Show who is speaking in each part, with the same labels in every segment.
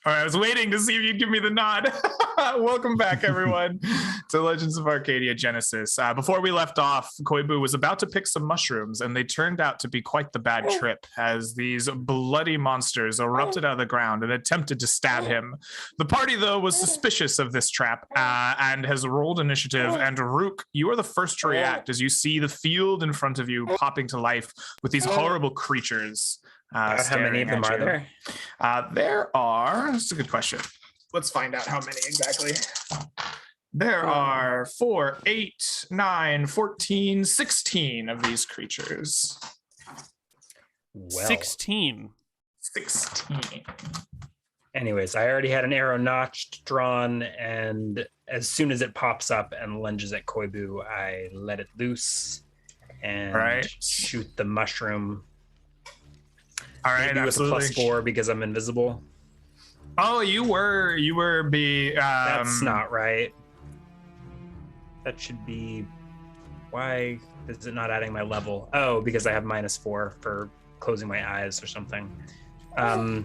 Speaker 1: All right, I was waiting to see if you'd give me the nod. Welcome back, everyone, to Legends of Arcadia Genesis. Before we left off, Koibu was about to pick some mushrooms, and they turned out to be quite the bad trip, as these bloody monsters erupted out of the ground and attempted to stab him. The party, though, was suspicious of this trap and has rolled initiative. And Rook, you are the first to react as you see the field in front of you popping to life with these horrible creatures.
Speaker 2: How many of them are there?
Speaker 1: There are, that's a good question. Let's find out how many exactly. There are 4, 8, 9, 14, 16 of these creatures.
Speaker 3: Well. 16.
Speaker 2: Anyways, I already had an arrow notched, drawn, and as soon as it pops up and lunges at Koibu, I let it loose and shoot the mushroom.
Speaker 1: All right,
Speaker 2: maybe with a +4 because I'm invisible.
Speaker 1: Oh, you were
Speaker 2: That's not right. That should be. Why is it not adding my level? Oh, because I have -4 for closing my eyes or something. My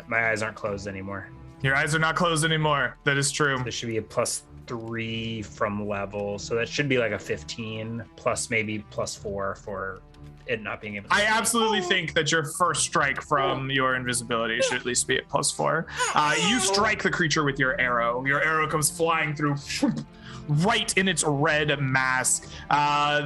Speaker 2: eyes aren't closed anymore.
Speaker 1: Your eyes are not closed anymore. That is true.
Speaker 2: There should be a +3 from level, so that should be like a 15 plus maybe +4 for it not being able to.
Speaker 1: I absolutely think that your first strike from your invisibility should at least be at +4. You strike the creature with your arrow. Your arrow comes flying through right in its red mask.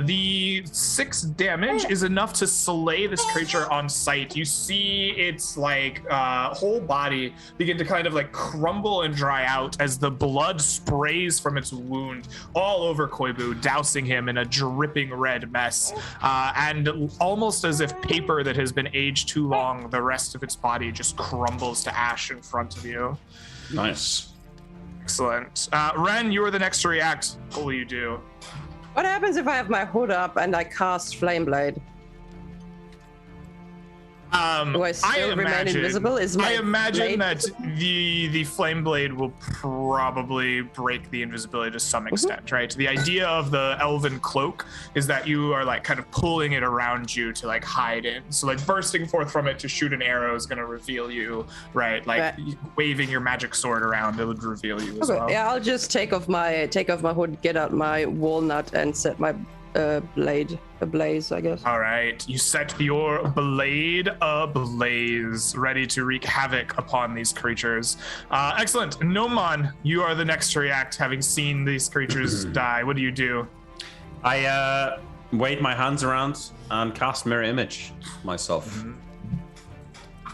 Speaker 1: The 6 damage is enough to slay this creature on sight. You see its whole body begin to kind of like crumble and dry out as the blood sprays from its wound all over Koibu, dousing him in a dripping red mess. And almost as if paper that has been aged too long, the rest of its body just crumbles to ash in front of you.
Speaker 4: Nice.
Speaker 1: Excellent. Ren, you are the next to react. What will you do?
Speaker 5: What happens if I have my hood up and I cast Flame Blade? Do I still remain invisible?
Speaker 1: I imagine that the flame blade will probably break the invisibility to some extent, right? The idea of the elven cloak is that you are like kind of pulling it around you to like hide in. So like bursting forth from it to shoot an arrow is going to reveal you, right? Like waving your magic sword around, it would reveal you as well.
Speaker 5: Yeah, I'll just take off my hood, get out my walnut, and set my blade ablaze, I guess.
Speaker 1: All right, you set your blade ablaze, ready to wreak havoc upon these creatures. Excellent. Nomon, you are the next to react, having seen these creatures die. What do you do?
Speaker 4: I wave my hands around and cast mirror image myself.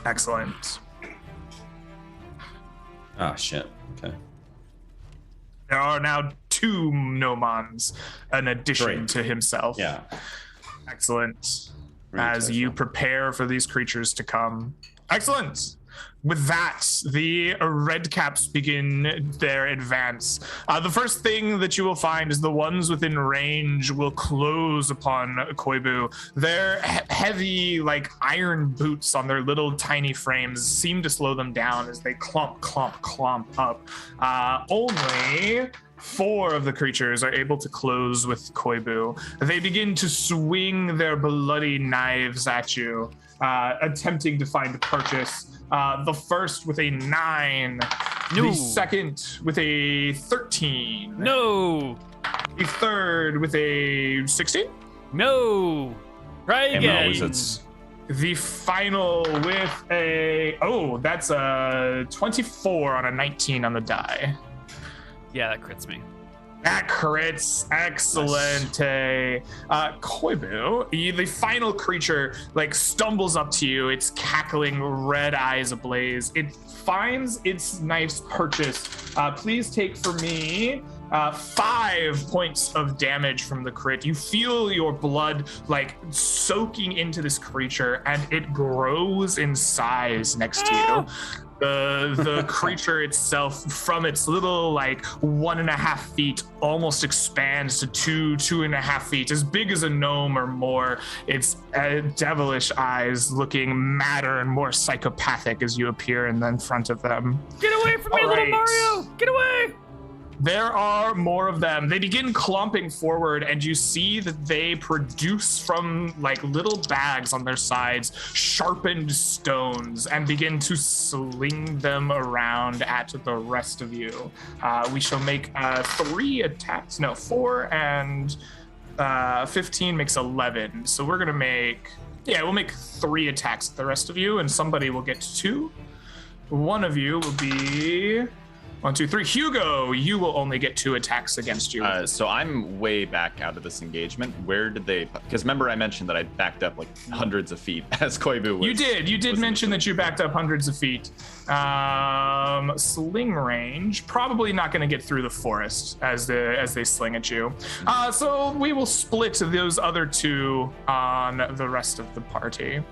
Speaker 1: Excellent.
Speaker 4: Ah, shit. Okay.
Speaker 1: There are now 2 Nomons, in addition to himself.
Speaker 4: Yeah.
Speaker 1: Excellent. As you prepare for these creatures to come. Excellent. With that, the redcaps begin their advance. The first thing that you will find is the ones within range will close upon Koibu. Their heavy, like iron boots on their little tiny frames seem to slow them down as they clomp up. Only 4 of the creatures are able to close with Koibu. They begin to swing their bloody knives at you, attempting to find a purchase. The first with a 9. No. The second with a 13.
Speaker 3: No.
Speaker 1: The third with a 16.
Speaker 3: No. Try again.
Speaker 1: The final with that's a 24 on a 19 on the die.
Speaker 3: Yeah, that crits me.
Speaker 1: That crits. Excellent. Koibu, the final creature, like stumbles up to you. Its cackling red eyes ablaze. It finds its knife's purchase. Please take for me 5 points of damage from the crit. You feel your blood like soaking into this creature, and it grows in size next to you. The creature itself, from its little like 1.5 feet, almost expands to 2.5 feet, as big as a gnome or more. Its devilish eyes looking madder and more psychopathic as you appear in front of them.
Speaker 3: Get away from me, little Mario! Get away!
Speaker 1: There are more of them. They begin clomping forward, and you see that they produce from like little bags on their sides sharpened stones and begin to sling them around at the rest of you. We shall make 3 attacks. No, 4 and 15 makes 11. So we're gonna make, we'll make 3 attacks at the rest of you, and somebody will get 2. One of you will be 1, 2, 3. Hugo, you will only get 2 attacks against you.
Speaker 6: So I'm way back out of this engagement. Where did they? Because remember, I mentioned that I backed up like hundreds of feet as Koibu was.
Speaker 1: You did mention that you backed up hundreds of feet. Sling range, probably not going to get through the forest as they sling at you. So we will split those other 2 on the rest of the party.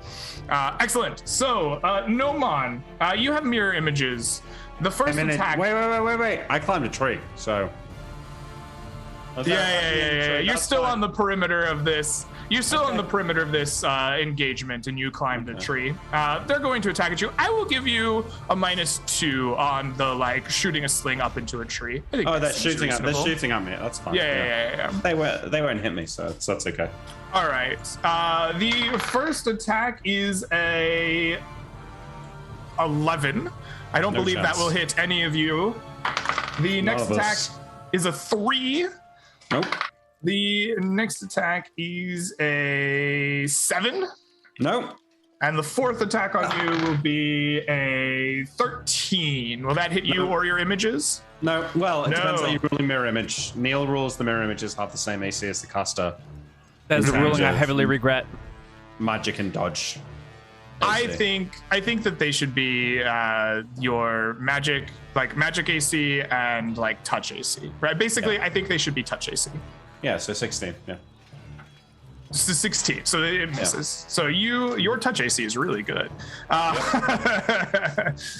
Speaker 1: Excellent. So Nomon, you have mirror images. The first attack.
Speaker 4: Wait. I climbed a tree, so.
Speaker 1: Yeah. You're still on the perimeter of this. You're still on the perimeter of this engagement, and you climbed a tree. They're going to attack at you. I will give you a -2 on the shooting a sling up into a tree. I think
Speaker 4: they're shooting at me. That's fine.
Speaker 1: Yeah.
Speaker 4: They won't hit me, so that's okay.
Speaker 1: All right. The first attack is a 11. I don't believe that will hit any of you. The next attack is a 3.
Speaker 4: Nope.
Speaker 1: The next attack is a 7.
Speaker 4: Nope.
Speaker 1: And the 4th attack on you will be a 13. Will that hit you or your images?
Speaker 4: No. Well, it depends on your ruling mirror image. Neal rules the mirror images have the same AC as the caster.
Speaker 3: That is a ruling I heavily regret.
Speaker 4: Magic and dodge.
Speaker 1: I think that they should be your magic AC and touch AC, right? Basically, I think they should be touch AC.
Speaker 4: Yeah, so 16. Yeah.
Speaker 1: It's the 16, so it misses. Yeah. So your touch AC is really good.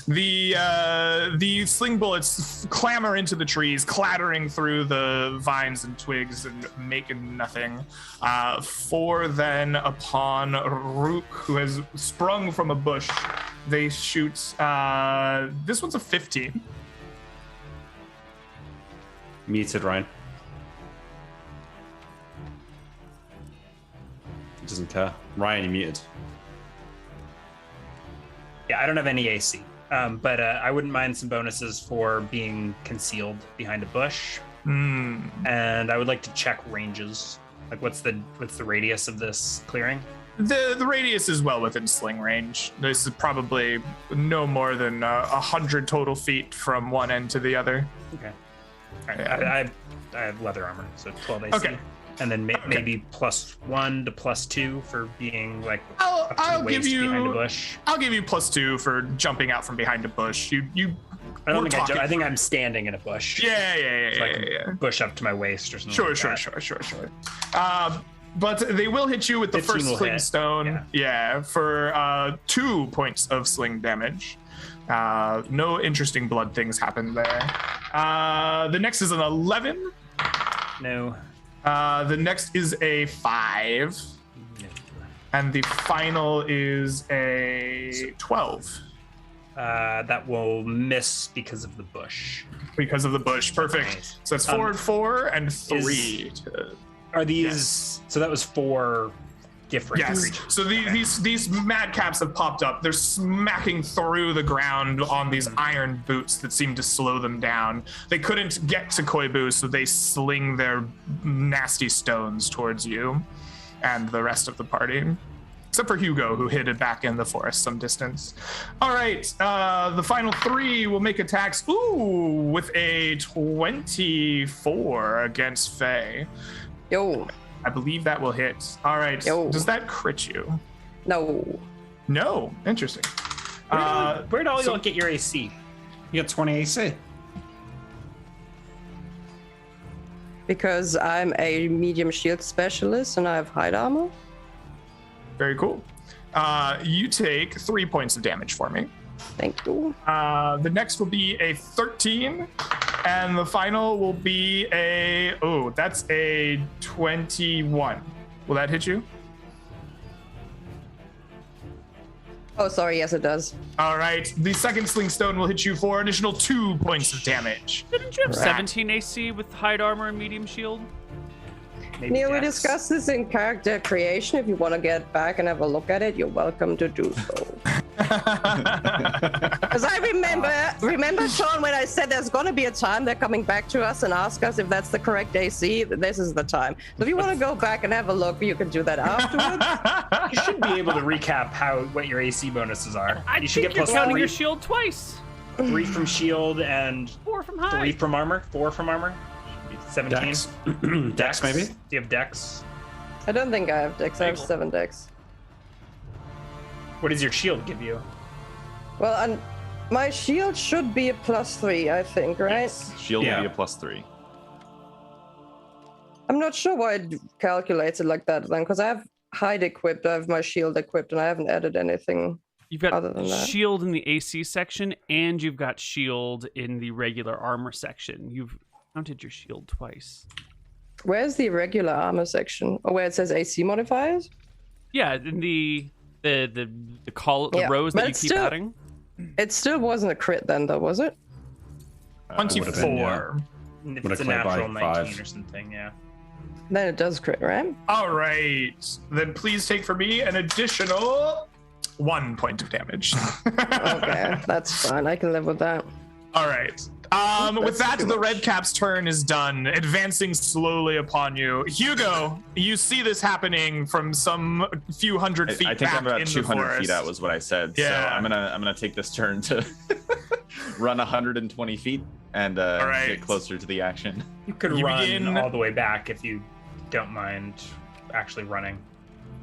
Speaker 1: The sling bullets clamor into the trees, clattering through the vines and twigs and making nothing. 4 then upon Rook, who has sprung from a bush. They shoot. This one's a 15.
Speaker 4: Muted, Ryan. Doesn't care. Ryan, you muted.
Speaker 2: Yeah, I don't have any AC, but I wouldn't mind some bonuses for being concealed behind a bush. And I would like to check ranges. What's the radius of this clearing?
Speaker 1: The radius is well within sling range. This is probably no more than 100 total feet from one end to the other.
Speaker 2: Okay. All right. I have leather armor, so 12 AC. Okay. And then maybe +1 to +2 for being up to the waist behind a bush.
Speaker 1: I'll give you +2 for jumping out from behind a bush.
Speaker 2: I think I'm standing in a bush.
Speaker 1: Yeah.
Speaker 2: Bush up to my waist or something.
Speaker 1: Sure. But they will hit you with the first sling stone. Yeah, for 2 points of sling damage. No interesting blood things happen there. The next is an 11.
Speaker 2: No.
Speaker 1: The next is a 5. And the final is a 12.
Speaker 2: That will miss because of the bush.
Speaker 1: Because of the bush. Perfect. Nice. So that's 4 and 4 and 3.
Speaker 2: Are these... So that was 4 different creatures.
Speaker 1: So these madcaps have popped up. They're smacking through the ground on these iron boots that seem to slow them down. They couldn't get to Koibu, so they sling their nasty stones towards you and the rest of the party. Except for Hugo, who hid it back in the forest some distance. All right, the final 3 will make attacks. Ooh, with a 24 against Faye.
Speaker 5: Yo.
Speaker 1: I believe that will hit. All right. Yo. Does that crit you?
Speaker 5: No.
Speaker 1: No. Interesting.
Speaker 2: Where'd all y'all get your AC?
Speaker 4: You got 20 AC.
Speaker 5: Because I'm a medium shield specialist and I have hide armor.
Speaker 1: Very cool. You take 3 points of damage for me.
Speaker 5: Thank you.
Speaker 1: The next will be a 13, and the final will be that's a 21. Will that hit you?
Speaker 5: Oh, sorry. Yes, it does.
Speaker 1: All right. The second sling stone will hit you for an additional 2 points of damage.
Speaker 3: Didn't you have 17 AC with hide armor and medium shield?
Speaker 5: Neal, we discussed this in character creation. If you want to get back and have a look at it, you're welcome to do so. Because I remember, Sean, when I said there's going to be a time they're coming back to us and ask us if that's the correct AC, this is the time. So if you want to go back and have a look, you can do that afterwards.
Speaker 2: You should be able to recap what your AC bonuses are.
Speaker 3: I
Speaker 2: You should
Speaker 3: think
Speaker 2: get
Speaker 3: you're
Speaker 2: plus
Speaker 3: counting
Speaker 2: 3,
Speaker 3: your shield twice.
Speaker 2: 3 from shield and
Speaker 3: 4 from hide.
Speaker 2: 3 from armor. 4 from armor. 17.
Speaker 4: Dex. Dex, maybe?
Speaker 2: Do you have dex?
Speaker 5: I don't think I have dex. I have 7 dex.
Speaker 2: What does your shield give you?
Speaker 5: Well, and my shield should be a +3, I think, right?
Speaker 6: Yes. Shield will be a +3.
Speaker 5: I'm not sure why it calculates it like that then, because I have hide equipped, I have my shield equipped, and I haven't added anything.
Speaker 3: You've got
Speaker 5: other than that.
Speaker 3: shield in the AC section, and you've got shield in the regular armor section. You've counted your shield twice.
Speaker 5: Where's the regular armor section? Or where it says AC modifiers?
Speaker 3: Yeah, in the rows that you keep adding.
Speaker 5: It still wasn't a crit then, though, was it?
Speaker 1: 24.
Speaker 2: If it's a natural 19 or something, yeah.
Speaker 5: Then it does crit, right?
Speaker 1: All right. Then please take for me an additional 1 point of damage.
Speaker 5: Okay, that's fine. I can live with that.
Speaker 1: All right. With that, the red cap's turn is done, advancing slowly upon you. Hugo, you see this happening from some few hundred feet
Speaker 6: I think
Speaker 1: back
Speaker 6: I'm about
Speaker 1: in
Speaker 6: 200
Speaker 1: the forest.
Speaker 6: feet out was what I said.
Speaker 1: Yeah.
Speaker 6: So I'm gonna take this turn to run 120 feet and get closer to the action.
Speaker 2: You could run all the way back if you don't mind actually running.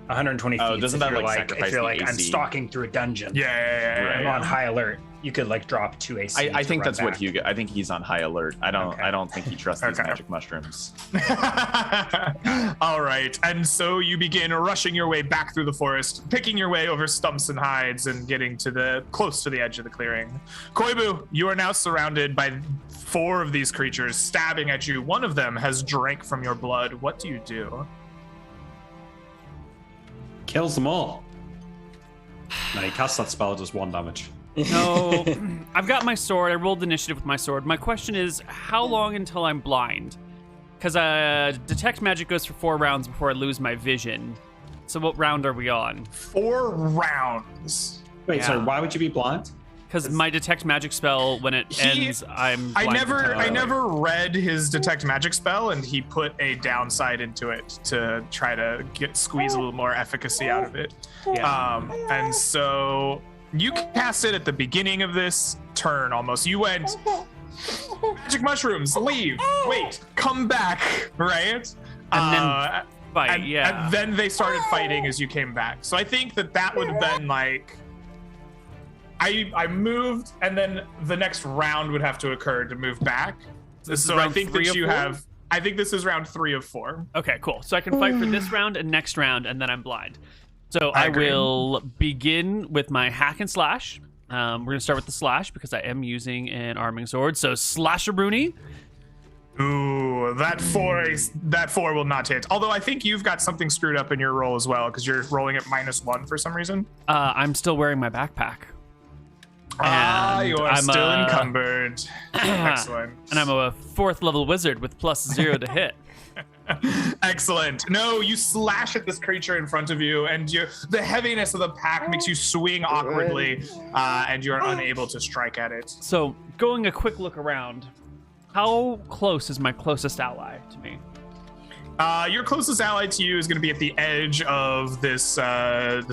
Speaker 2: 120 feet.
Speaker 6: Oh, doesn't that sacrifice
Speaker 2: if you're
Speaker 6: the
Speaker 2: like, I'm
Speaker 6: AC?
Speaker 2: stalking through a dungeon.
Speaker 1: Yeah.
Speaker 2: I'm on high alert. You could drop 2 AC.
Speaker 6: I think that's what
Speaker 2: back.
Speaker 6: Hugo. I think he's on high alert. I don't think he trusts these magic mushrooms.
Speaker 1: All right, and so you begin rushing your way back through the forest, picking your way over stumps and hides, and getting close to the edge of the clearing. Koibu, you are now surrounded by 4 of these creatures stabbing at you. One of them has drank from your blood. What do you do?
Speaker 4: Kills them all. No, he casts that spell, does 1 damage.
Speaker 3: No, I've got my sword. I rolled initiative with my sword. My question is, how long until I'm blind? Because detect magic goes for 4 rounds before I lose my vision. So what round are we on?
Speaker 1: 4 rounds.
Speaker 4: Wait, sorry, why would you be blind?
Speaker 3: Because my detect magic spell, when it ends, I'm blind.
Speaker 1: I never read his detect magic spell, and he put a downside into it to try to squeeze a little more efficacy out of it.
Speaker 3: Yeah.
Speaker 1: And so you cast it at the beginning of this turn almost. You went, magic mushrooms, leave, wait, come back, right?
Speaker 3: And then fight,
Speaker 1: and then they started fighting as you came back. So I think that would have been like, I moved, and then the next round would have to occur to move back. So I think that you have, I think this is round 3 of 4.
Speaker 3: Okay, cool. So I can fight for this round and next round, and then I'm blind. So I will begin with my hack and slash. We're gonna start with the slash because I am using an arming sword. So Slash-a-Bruni.
Speaker 1: Ooh, that 4 will not hit. Although I think you've got something screwed up in your roll as well because you're rolling at -1 for some reason.
Speaker 3: I'm still wearing my backpack.
Speaker 1: You are still encumbered. Excellent.
Speaker 3: And I'm a 4th level wizard with +0 to hit.
Speaker 1: Excellent. No, you slash at this creature in front of you, and the heaviness of the pack makes you swing awkwardly, and you are unable to strike at it.
Speaker 3: So, going a quick look around, how close is my closest ally to me?
Speaker 1: Your closest ally to you is going to be at the edge of this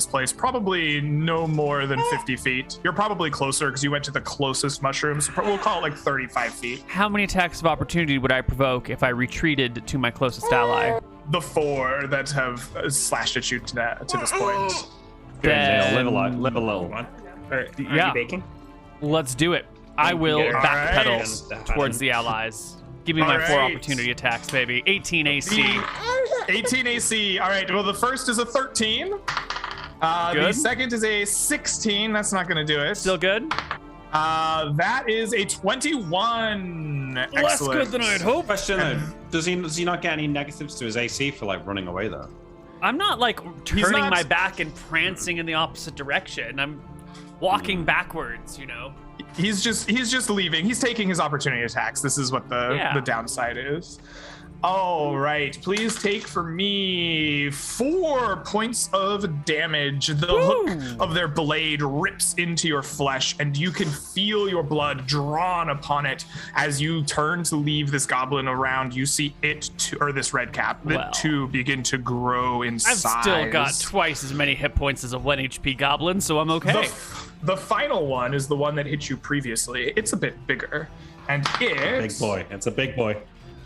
Speaker 1: place, probably no more than 50 feet. You're probably closer because you went to the closest mushrooms. We'll call it like 35 feet.
Speaker 3: How many attacks of opportunity would I provoke if I retreated to my closest ally?
Speaker 1: The 4 that have slashed at you to this point.
Speaker 3: Then,
Speaker 4: live a little.
Speaker 2: Are you baking?
Speaker 3: Let's do it. I will backpedal towards the allies. Give me my 4 opportunity attacks, baby. 18 AC.
Speaker 1: 18 AC. All right. Well, the first is a 13. The second is a 16. That's not going to do it.
Speaker 3: Still good?
Speaker 1: That is a 21.
Speaker 3: Less
Speaker 1: Excellent.
Speaker 3: good than I'd hoped.
Speaker 4: Question though, does he not get any negatives to his AC for running away though?
Speaker 3: I'm not like turning
Speaker 1: not-
Speaker 3: my back and prancing in the opposite direction. I'm walking backwards,
Speaker 1: He's just leaving. He's taking his opportunity attacks. This is what the downside is. All right, please take for me 4 points of damage. The hook of their blade rips into your flesh, and you can feel your blood drawn upon it as you turn to leave this goblin around. You see this red cap, the two begin to grow in size.
Speaker 3: I've still got twice as many hit points as a 1 HP goblin, so I'm okay.
Speaker 1: The final one is the one that hit you previously. It's a bit bigger, and
Speaker 4: Big boy. It's a big boy.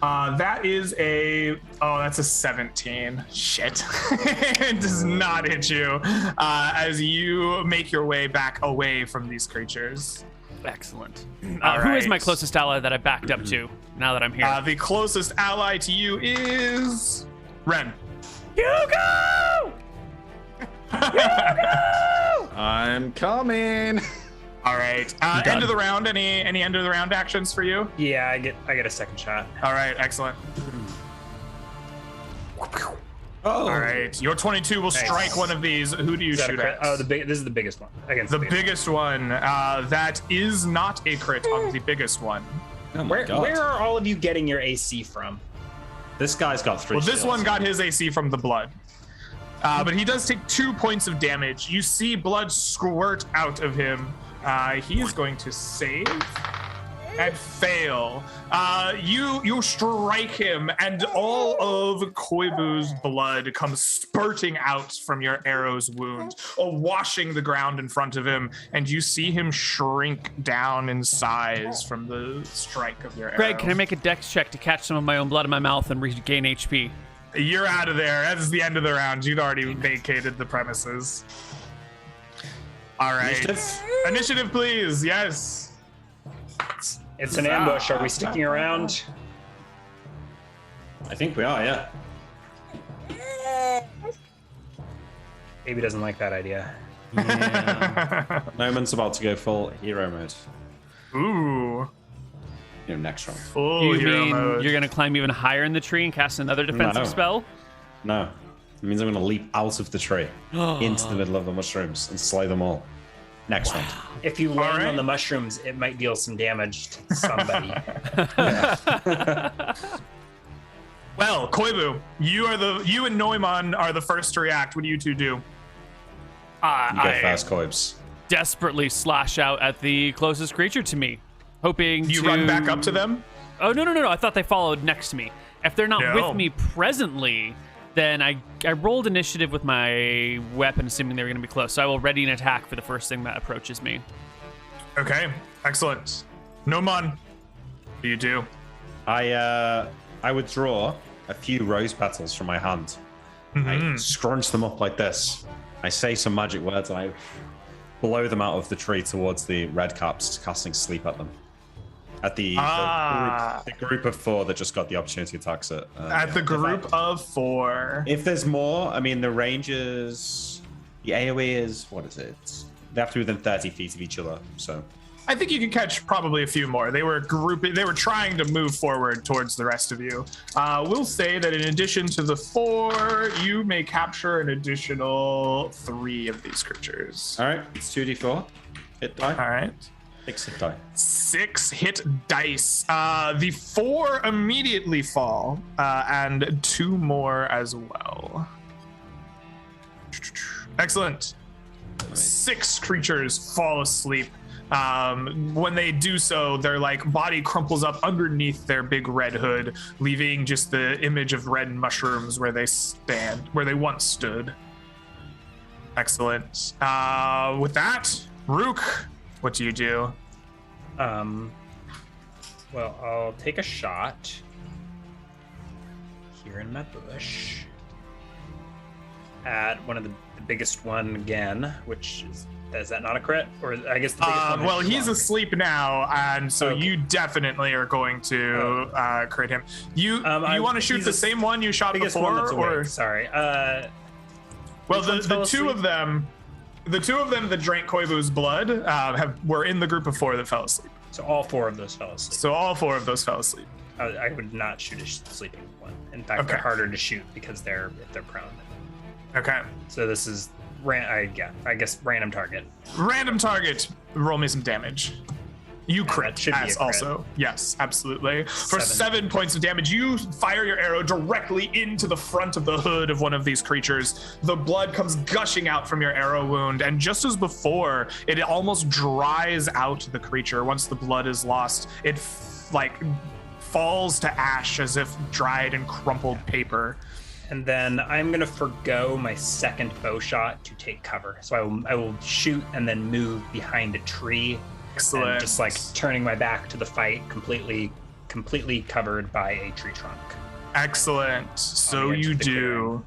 Speaker 1: That is that's a 17. Shit. It does not hit you as you make your way back away from these creatures.
Speaker 3: Excellent. Who is my closest ally that I backed up to now that I'm here?
Speaker 1: The closest ally to you is Ren.
Speaker 3: Hugo!
Speaker 6: I'm coming.
Speaker 1: All right. End of the round. Any end of the round actions for you?
Speaker 2: Yeah, I get a second shot.
Speaker 1: All right. Excellent.
Speaker 4: Oh.
Speaker 1: All right. Your 22 will strike one of these. Who do you shoot at?
Speaker 2: Oh, this is the biggest one. Against
Speaker 1: the biggest one. That is not a crit on the biggest one.
Speaker 4: Oh my God.
Speaker 2: Where are all of you getting your AC from?
Speaker 4: This guy's got 3
Speaker 1: Well, this
Speaker 4: shields.
Speaker 1: one got his AC from the blood. But he does take 2 points of damage. You see blood squirt out of him. He is going to save and fail. You strike him, and all of Koibu's blood comes spurting out from your arrow's wound, washing the ground in front of him, and you see him shrink down in size from the strike of your arrow.
Speaker 3: Greg, can I make a dex check to catch some of my own blood in my mouth and regain HP?
Speaker 1: You're out of there. That is the end of the round. You'd already vacated the premises. All right. Initiative, please. Yes.
Speaker 2: It's an ambush. Are we sticking around?
Speaker 4: I think we are, yeah.
Speaker 2: Baby doesn't like that idea.
Speaker 4: Yeah. Noman's about to go full hero mode.
Speaker 1: Ooh.
Speaker 4: Next round.
Speaker 1: Full
Speaker 3: You
Speaker 1: hero
Speaker 3: mean
Speaker 1: mode.
Speaker 3: you're going to climb even higher in the tree and cast another defensive
Speaker 4: No.
Speaker 3: spell?
Speaker 4: No. It means I'm going to leap out of the tree into the middle of the mushrooms and slay them all. Next round.
Speaker 2: If you land
Speaker 1: right.
Speaker 2: on the mushrooms, it might deal some damage to somebody.
Speaker 1: Well, Koibu, you and Neumann are the first to react. What do you two do?
Speaker 4: You go first, Coibs.
Speaker 3: Desperately slash out at the closest creature to me, hoping
Speaker 1: You
Speaker 3: to
Speaker 1: run back up to them?
Speaker 3: Oh, no. I thought they followed next to me. If they're not
Speaker 1: No.
Speaker 3: with me presently, then I rolled initiative with my weapon, assuming they were going to be close. So I will ready an attack for the first thing that approaches me.
Speaker 1: Okay, excellent. Neumann, what do you do?
Speaker 4: I withdraw a few rose petals from my hand. I scrunch them up like this. I say some magic words and I blow them out of the tree towards the red caps, casting sleep at them. At the group of 4 that just got the opportunity attacks it.
Speaker 1: At the group of 4.
Speaker 4: If there's more, I mean, the range is... The AoE is... What is it? They have to be within 30 feet of each other, so...
Speaker 1: I think you can catch probably a few more. They were trying to move forward towards the rest of you. We'll say that in addition to the 4, you may capture an additional 3 of these creatures.
Speaker 4: All right, it's 2d4. Hit die.
Speaker 1: All right.
Speaker 4: 6 hit die.
Speaker 1: 6 hit dice. The 4 immediately fall, and 2 more as well. Excellent. 6 creatures fall asleep. When they do so, their body crumples up underneath their big red hood, leaving just the image of red mushrooms where they once stood. Excellent. With that, Rook, what do you do?
Speaker 2: Well, I'll take a shot here in my bush at one of the biggest one again, which is that not a crit? Or I guess the biggest one.
Speaker 1: Well, he's asleep now, and so
Speaker 2: Okay.
Speaker 1: you definitely are going to crit him. You want to shoot the same one you shot
Speaker 2: biggest
Speaker 1: before,
Speaker 2: one that's
Speaker 1: or
Speaker 2: awake. Sorry.
Speaker 1: well,
Speaker 2: which ones
Speaker 1: the
Speaker 2: fell
Speaker 1: 2 of them, that drank Koibu's blood, were in the group of 4 that fell asleep.
Speaker 2: So all 4 of those fell asleep.
Speaker 1: So all 4 of those fell asleep.
Speaker 2: I would not shoot a sleeping one. In fact,
Speaker 1: Okay.
Speaker 2: they're harder to shoot because if they're prone.
Speaker 1: Okay.
Speaker 2: So this is I guess random target.
Speaker 1: Random target. Roll me some damage. You crit,
Speaker 2: should be a
Speaker 1: as
Speaker 2: crit.
Speaker 1: also. Yes, absolutely. For 7 points of damage, you fire your arrow directly into the front of the hood of one of these creatures. The blood comes gushing out from your arrow wound, and just as before, it almost dries out the creature. Once the blood is lost, it falls to ash as if dried and crumpled paper.
Speaker 2: And then I'm going to forgo my second bow shot to take cover. So I will shoot and then move behind a tree.
Speaker 1: Excellent.
Speaker 2: And just like turning my back to the fight, completely covered by a tree trunk.
Speaker 1: Excellent. So you do.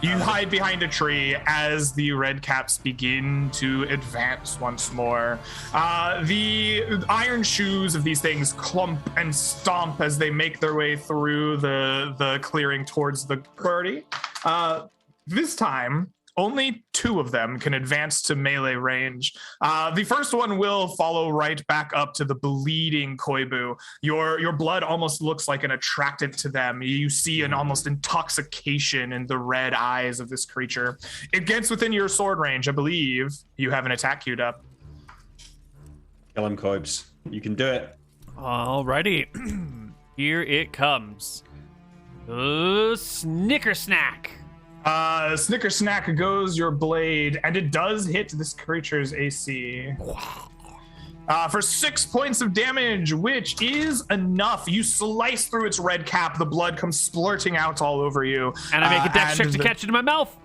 Speaker 1: You hide behind a tree as the red caps begin to advance once more. The iron shoes of these things clump and stomp as they make their way through the clearing towards the party. This time, only 2 of them can advance to melee range. The first one will follow right back up to the bleeding Koibu. Your blood almost looks like an attractant to them. You see an almost intoxication in the red eyes of this creature. It gets within your sword range. I believe you have an attack queued up.
Speaker 4: Kill him, Koibs. You can do it.
Speaker 3: Alrighty. Here it comes. Snicker Snack.
Speaker 1: Snicker Snack goes your blade, and it does hit this creature's AC. For 6 points of damage, which is enough. You slice through its red cap, the blood comes splurting out all over you.
Speaker 3: And I make a dex check to catch it in my mouth.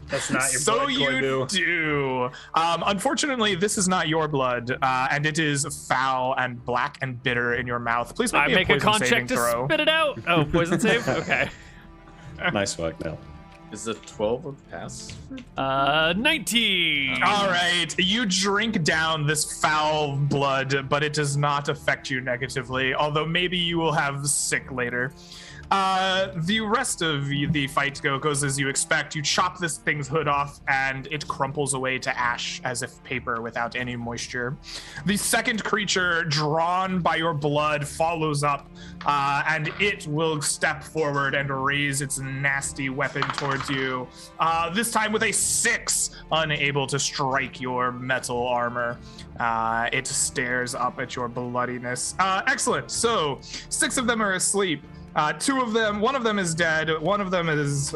Speaker 2: That's not your
Speaker 1: so
Speaker 2: blood,
Speaker 1: you
Speaker 2: Koibu.
Speaker 1: do. Unfortunately, this is not your blood, and it is foul and black and bitter in your mouth. Please make me a con check to
Speaker 3: spit it out. Oh, poison save? Okay.
Speaker 4: Nice work, Neal.
Speaker 6: Is it 12 a pass?
Speaker 3: 19.
Speaker 1: All right, you drink down this foul blood, but it does not affect you negatively, although maybe you will have sick later. The rest of the fight goes as you expect. You chop this thing's hood off, and it crumples away to ash as if paper without any moisture. The second creature, drawn by your blood, follows up, and it will step forward and raise its nasty weapon towards you. This time with a 6, unable to strike your metal armor. It stares up at your bloodiness. Excellent. So 6 of them are asleep. 2 of them, one of them is dead. One of them has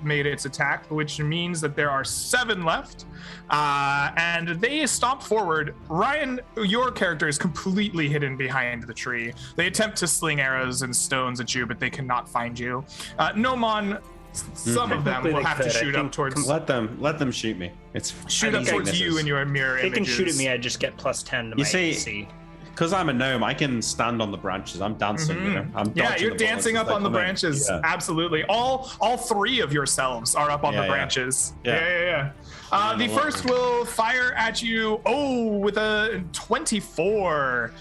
Speaker 1: made its attack, which means that there are 7 left. And they stomp forward. Ryan, your character is completely hidden behind the tree. They attempt to sling arrows and stones at you, but they cannot find you. Nomon, some of them will have to shoot up towards.
Speaker 4: Let them shoot me. It's
Speaker 1: shoot up towards you in your mirror images.
Speaker 2: They can shoot at me. I just get +10 to my AC.
Speaker 4: Because I'm a gnome, I can stand on the branches. I'm dancing, you know. I'm
Speaker 1: you're dancing up on the branches. Yeah. Absolutely. All 3 of yourselves are up on the branches. Yeah. The first will fire at you. With a 24.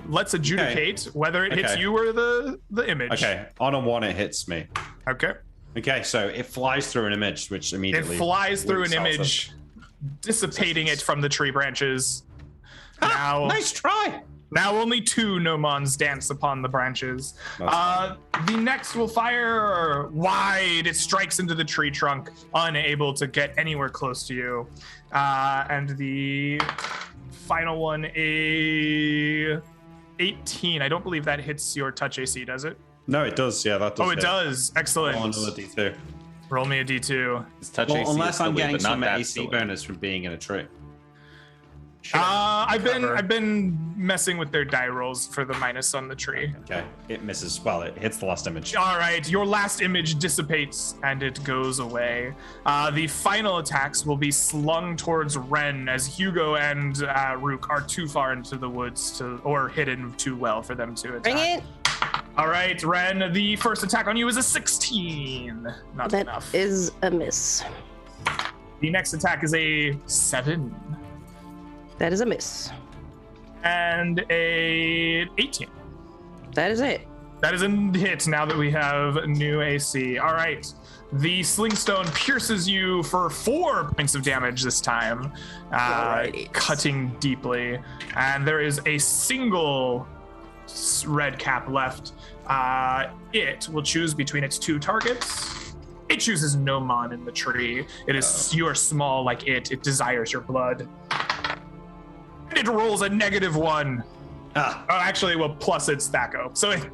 Speaker 1: Let's adjudicate whether it hits you or the image.
Speaker 4: Okay. On a 1, it hits me. Okay. So it flies through an image, which immediately.
Speaker 1: It flies through an image, dissipating it from the tree branches. Now,
Speaker 4: nice try.
Speaker 1: Now only 2 Nomons dance upon the branches. The next will fire wide. It strikes into the tree trunk, unable to get anywhere close to you. And the final one, a 18. I don't believe that hits your touch AC, does it?
Speaker 4: No, it does. Yeah, that does.
Speaker 1: Oh, it does. Excellent.
Speaker 4: Roll another D2.
Speaker 1: Roll me a D2.
Speaker 4: Unless I'm getting some AC bonus from being in a tree.
Speaker 1: I've been messing with their die rolls for the minus on the tree.
Speaker 4: Okay, it misses. Well, it hits the last image.
Speaker 1: All right, your last image dissipates and it goes away. The final attacks will be slung towards Ren, as Hugo and Rook are too far into the woods or hidden too well for them to attack.
Speaker 5: Bring it.
Speaker 1: All right, Ren, the first attack on you is a 16. Not enough.
Speaker 5: That is a miss.
Speaker 1: The next attack is a 7.
Speaker 5: That is a miss.
Speaker 1: And a 18.
Speaker 5: That is it.
Speaker 1: That is a hit now that we have new AC. All right. The sling stone pierces you for 4 points of damage this time, cutting deeply. And there is a single red cap left. It will choose between its 2 targets. It chooses no mon in the tree. It is you are small like it. It desires your blood. And it rolls a -1. Oh, actually, well, plus its Thaco. So it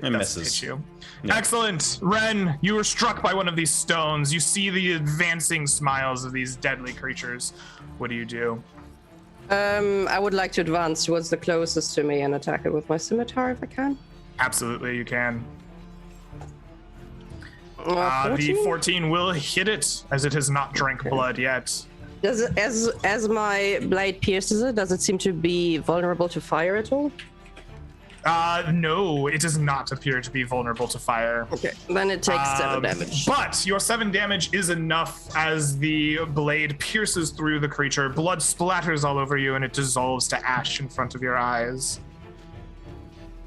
Speaker 1: misses. Hit you. Yeah. Excellent. Ren, you were struck by one of these stones. You see the advancing smiles of these deadly creatures. What do you do?
Speaker 5: I would like to advance towards the closest to me and attack it with my scimitar if I can.
Speaker 1: Absolutely, you can.
Speaker 5: 14?
Speaker 1: The 14 will hit it, as it has not drank blood yet.
Speaker 5: Does it, as my blade pierces it, does it seem to be vulnerable to fire at all?
Speaker 1: No, it does not appear to be vulnerable to fire.
Speaker 5: Okay, then it takes 7 damage.
Speaker 1: But your 7 damage is enough as the blade pierces through the creature. Blood splatters all over you, and it dissolves to ash in front of your eyes.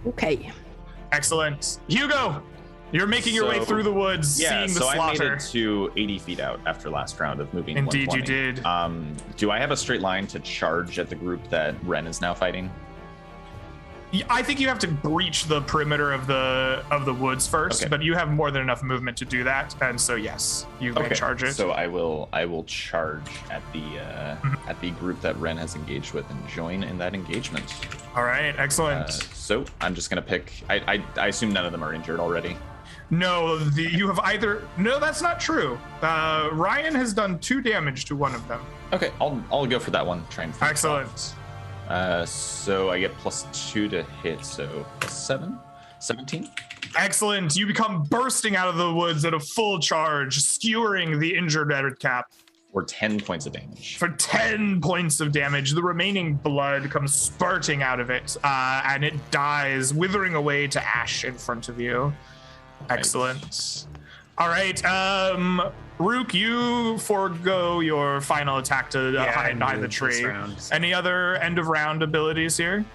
Speaker 5: Okay.
Speaker 1: Excellent. Hugo, you're making your way through the woods, seeing the slaughter.
Speaker 6: I made it to 80 feet out after last round of moving.
Speaker 1: Indeed, you did.
Speaker 6: Do I have a straight line to charge at the group that Ren is now fighting?
Speaker 1: I think you have to breach the perimeter of the woods first, but you have more than enough movement to do that, and so yes, you may charge it.
Speaker 6: So I will charge at the group that Ren has engaged with and join in that engagement.
Speaker 1: All right, excellent.
Speaker 6: So I'm just gonna pick. I assume none of them are injured already.
Speaker 1: No, you have either. No, that's not true. Ryan has done 2 damage to one of them.
Speaker 6: Okay, I'll go for that one. Try and finish
Speaker 1: excellent.
Speaker 6: So I get +2 to hit, so +7, 17.
Speaker 1: Excellent. You become bursting out of the woods at a full charge, skewering the injured red cap.
Speaker 6: For 10 points of damage.
Speaker 1: For 10 points of damage. The remaining blood comes spurting out of it, and it dies, withering away to ash in front of you. Excellent. All right, Rook, you forego your final attack to hide behind the tree. Any other end of round abilities here?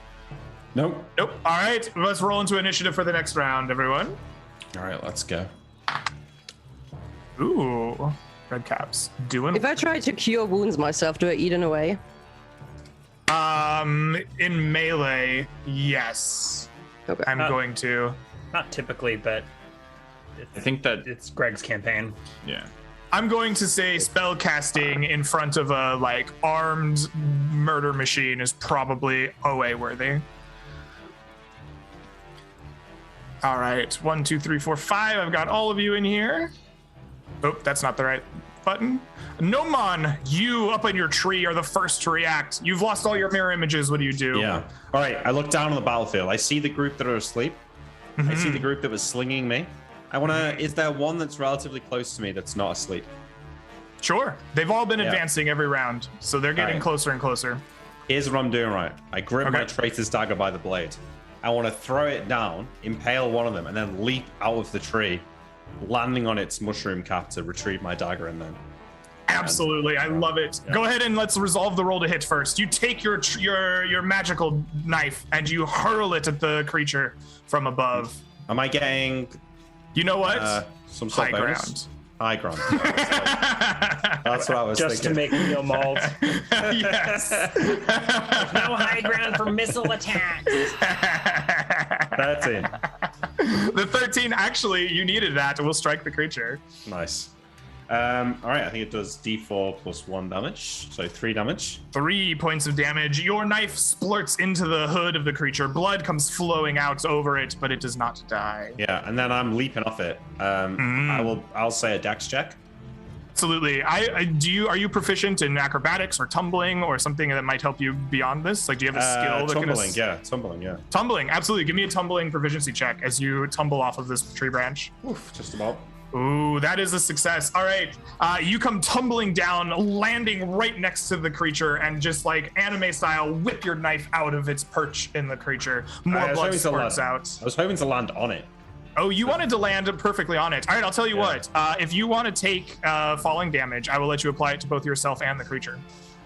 Speaker 4: Nope.
Speaker 1: All right, let's roll into initiative for the next round, everyone.
Speaker 4: All right, let's go.
Speaker 1: Ooh, red caps doing.
Speaker 5: If I try to cure wounds myself, do I eat in a way?
Speaker 1: In melee, yes.
Speaker 5: Okay.
Speaker 1: I'm going to.
Speaker 2: Not typically, but
Speaker 6: I think that
Speaker 2: it's Greg's campaign.
Speaker 6: Yeah.
Speaker 1: I'm going to say spell casting in front of a armed murder machine is probably OA worthy. All right, 1, 2, 3, 4, 5. I've got all of you in here. Oh, that's not the right button. Nomon, you up in your tree are the first to react. You've lost all your mirror images. What do you do?
Speaker 4: Yeah. All right, I look down on the battlefield. I see the group that are asleep. Mm-hmm. I see the group that was slinging me. Is there one that's relatively close to me that's not asleep?
Speaker 1: Sure. They've all been advancing every round, so they're getting closer and closer.
Speaker 4: Here's what I'm doing right. I grip my traitor's dagger by the blade. I want to throw it down, impale one of them, and then leap out of the tree, landing on its mushroom cap to retrieve my dagger and then...
Speaker 1: Absolutely, I love it. Yeah. Go ahead and let's resolve the roll to hit first. You take your magical knife and you hurl it at the creature from above.
Speaker 4: Am I getting...
Speaker 1: You know what?
Speaker 4: Some sort of bonus? High ground. That's what I was
Speaker 2: just
Speaker 4: thinking.
Speaker 2: Just to make Neal mauled.
Speaker 1: Yes.
Speaker 2: No high ground for missile attacks.
Speaker 4: 13.
Speaker 1: The 13, actually, you needed that. We'll strike the creature.
Speaker 4: Nice. All right, I think it does D4 plus 1 damage, so 3 damage.
Speaker 1: 3 points of damage. Your knife splurts into the hood of the creature. Blood comes flowing out over it, but it does not die.
Speaker 4: Yeah, and then I'm leaping off it. I'll say a dex check.
Speaker 1: Absolutely. Are you proficient in acrobatics or tumbling or something that might help you beyond this? Do you have a skill?
Speaker 4: Tumbling, yeah.
Speaker 1: Tumbling, absolutely. Give me a tumbling proficiency check as you tumble off of this tree branch.
Speaker 4: Oof, just about.
Speaker 1: Ooh, that is a success. All right. You come tumbling down, landing right next to the creature, and just anime style, whip your knife out of its perch in the creature. More blood spurts out.
Speaker 4: I was hoping to land on it.
Speaker 1: Oh, you wanted to land perfectly on it. All right, I'll tell you what. If you want to take falling damage, I will let you apply it to both yourself and the creature.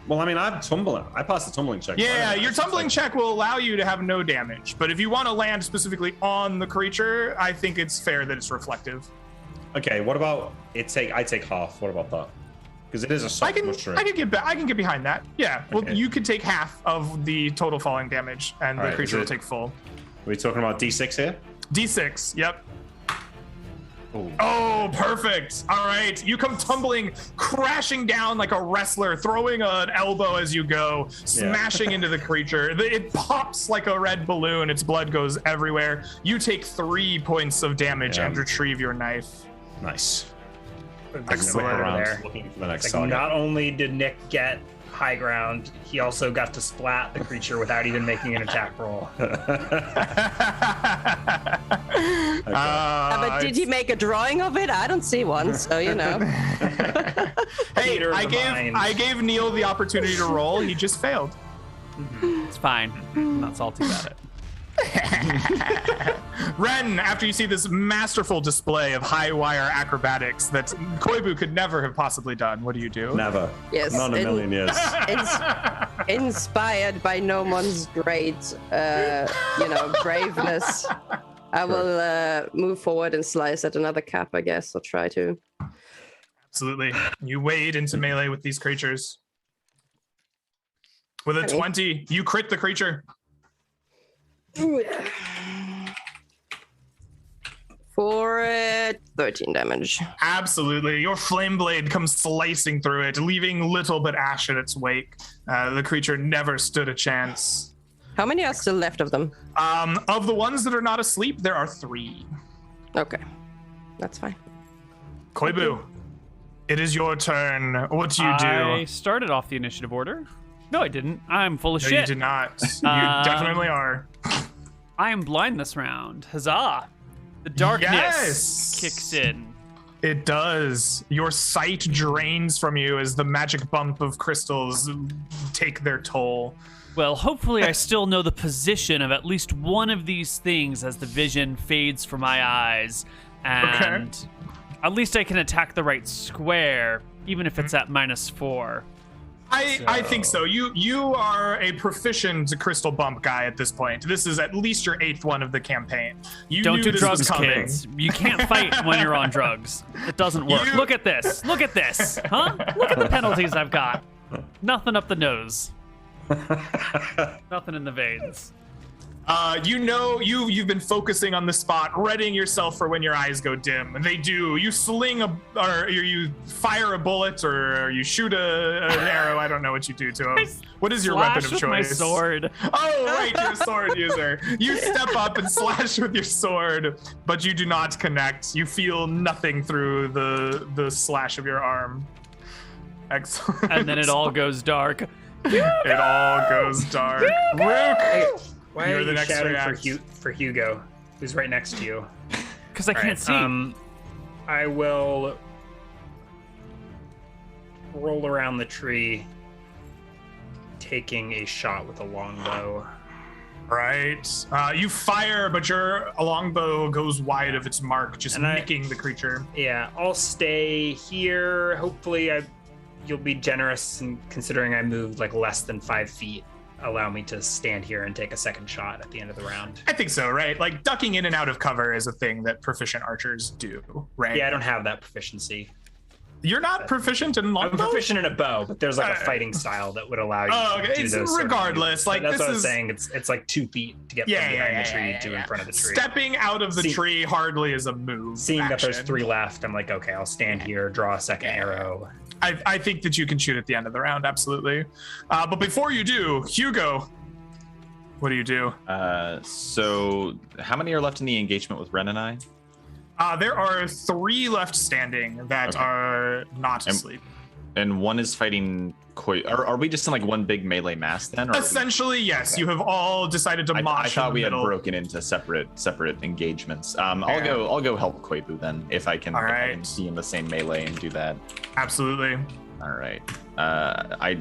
Speaker 4: Well, I mean, I'm tumbling. I passed the tumbling check.
Speaker 1: Yeah, your tumbling check will allow you to have no damage. But if you want to land specifically on the creature, I think it's fair that it's reflective.
Speaker 4: Okay, what about I take half? What about that? Because it is a soft mushroom.
Speaker 1: I can get behind that. Yeah. Well, you could take half of the total falling damage, and the creature will take full.
Speaker 4: Are we talking about D6 here?
Speaker 1: D6. Yep. Oh, perfect. All right. You come tumbling, crashing down like a wrestler, throwing an elbow as you go, smashing into the creature. It pops like a red balloon. Its blood goes everywhere. You take 3 points of damage and retrieve your knife.
Speaker 4: Nice.
Speaker 1: Excellent.
Speaker 2: There.
Speaker 4: Looking for the next
Speaker 2: Like,
Speaker 4: target.
Speaker 2: not only did Nick get high ground, he also got to splat the creature without even making an attack roll.
Speaker 5: But did he make a drawing of it? I don't see one, so you know.
Speaker 1: Hey, I gave Neal the opportunity to roll. He just failed.
Speaker 3: It's fine. I'm not salty about it.
Speaker 1: Ren, after you see this masterful display of high wire acrobatics that Koibu could never have possibly done, what do you do?
Speaker 4: Never.
Speaker 5: Yes,
Speaker 4: Not in a million years.
Speaker 5: Inspired by Nomon's great, braveness, I will move forward and slice at another cap, I guess, or try to.
Speaker 1: Absolutely. You wade into melee with these creatures. With a 20, you crit the creature.
Speaker 5: For 13 damage.
Speaker 1: Absolutely. Your flame blade comes slicing through it, leaving little but ash in its wake. The creature never stood a chance.
Speaker 5: How many are still left of them?
Speaker 1: Of the ones that are not asleep, there are 3.
Speaker 5: Okay. That's fine.
Speaker 1: Koibu, it is your turn. What do you do?
Speaker 3: I started off the initiative order. No, I didn't. I'm full of
Speaker 1: No,
Speaker 3: shit.
Speaker 1: you did not. You definitely are.
Speaker 3: I am blind this round. Huzzah! The darkness kicks in.
Speaker 1: It does. Your sight drains from you as the magic bump of crystals take their toll.
Speaker 3: Well, hopefully I still know the position of at least one of these things as the vision fades from my eyes. And at least I can attack the right square, even if it's at -4.
Speaker 1: I think so. You are a proficient crystal bump guy at this point. This is at least your 8th one of the campaign. You
Speaker 3: Don't
Speaker 1: knew
Speaker 3: do
Speaker 1: this
Speaker 3: drugs,
Speaker 1: was coming.
Speaker 3: kids. You can't fight when you're on drugs. It doesn't work. Look at this. Look at this. Huh? Look at the penalties I've got. Nothing up the nose. Nothing in the veins.
Speaker 1: You've been focusing on the spot, readying yourself for when your eyes go dim. And they do. You sling or you fire a bullet, or you shoot an arrow. I don't know what you do to him. What is your weapon of
Speaker 3: Slash
Speaker 1: choice?
Speaker 3: with my sword.
Speaker 1: Oh, right, you're a sword user. You step up and slash with your sword, but you do not connect. You feel nothing through the slash of your arm. Excellent.
Speaker 3: And then it all goes dark.
Speaker 1: It all goes dark. Rook!
Speaker 2: Why
Speaker 1: You're
Speaker 2: are
Speaker 1: the
Speaker 2: you
Speaker 1: next
Speaker 2: shouting
Speaker 1: react.
Speaker 2: for Hugo, who's right next to you?
Speaker 3: Because I can't see.
Speaker 2: I will roll around the tree, taking a shot with a longbow.
Speaker 1: Right. You fire, but your longbow goes wide of its mark, just nicking the creature.
Speaker 2: Yeah, I'll stay here. Hopefully, you'll be generous, in considering I moved like less than 5 feet. Allow me to stand here and take a second shot at the end of the round.
Speaker 1: I think so, right? Like ducking in and out of cover is a thing that proficient archers do, right?
Speaker 2: Yeah, I don't have that proficiency.
Speaker 1: You're not proficient in longbow?
Speaker 2: I'm proficient in a bow, but there's like a fighting style that would allow you to do
Speaker 1: it's
Speaker 2: those.
Speaker 1: regardless. Like
Speaker 2: that's
Speaker 1: this
Speaker 2: what I was
Speaker 1: is
Speaker 2: saying. It's like 2 feet to get from behind the tree to in front of the tree.
Speaker 1: Stepping out of the tree hardly is a move.
Speaker 2: Seeing that there's 3 left, I'm like, okay, I'll stand here, draw a second arrow.
Speaker 1: I think that you can shoot at the end of the round, absolutely. But before you do, Hugo, what do you do?
Speaker 6: So how many are left in the engagement with Ren and I?
Speaker 1: There are 3 left standing that are not asleep.
Speaker 6: And one is fighting Koi. Are we just in like one big melee mass then? Or
Speaker 1: essentially, yes. Okay. You have all decided to mosh.
Speaker 6: I thought we had broken into separate engagements. I'll go help Koibu then if I can.
Speaker 1: All right.
Speaker 6: I can be in the same melee and do that.
Speaker 1: Absolutely.
Speaker 6: All right. I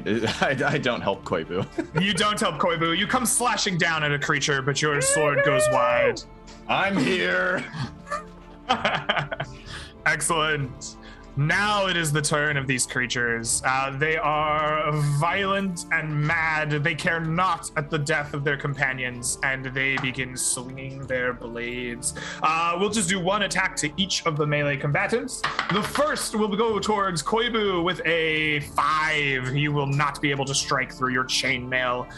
Speaker 6: don't help Koibu.
Speaker 1: You don't help Koibu. You come slashing down at a creature, but your sword goes wide.
Speaker 6: I'm here.
Speaker 1: Excellent. Now it is the turn of these creatures. They are violent and mad. They care not at the death of their companions, and they begin swinging their blades. We'll just do 1 attack to each of the melee combatants. The first will go towards Koibu with a 5. You will not be able to strike through your chainmail,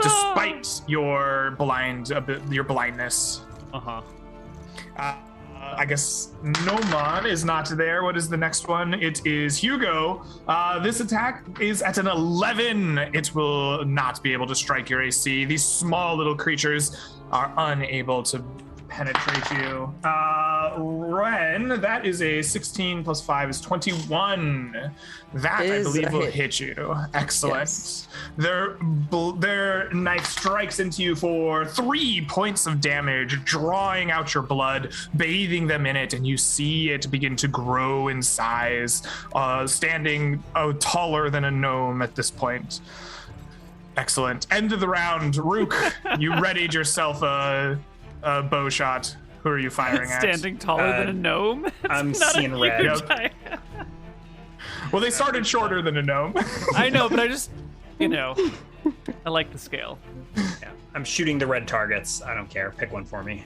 Speaker 1: despite your blindness. I guess Nomon is not there. What is the next one? It is Hugo. This attack is at an 11. It will not be able to strike your AC. These small little creatures are unable to penetrate you. Ren, that is a 16 plus 5 is 21. That, I believe, will hit you. Excellent. Yes. Their knife strikes into you for 3 points of damage, drawing out your blood, bathing them in it, and you see it begin to grow in size, standing taller than a gnome at this point. Excellent. End of the round. Rook, you readied yourself a bow shot. Who are you firing at?
Speaker 3: Standing taller than a gnome?
Speaker 2: I'm seeing red.
Speaker 1: Well, they started shorter than a gnome.
Speaker 3: I know, but I just, I like the scale.
Speaker 2: Yeah, I'm shooting the red targets. I don't care. Pick one for me.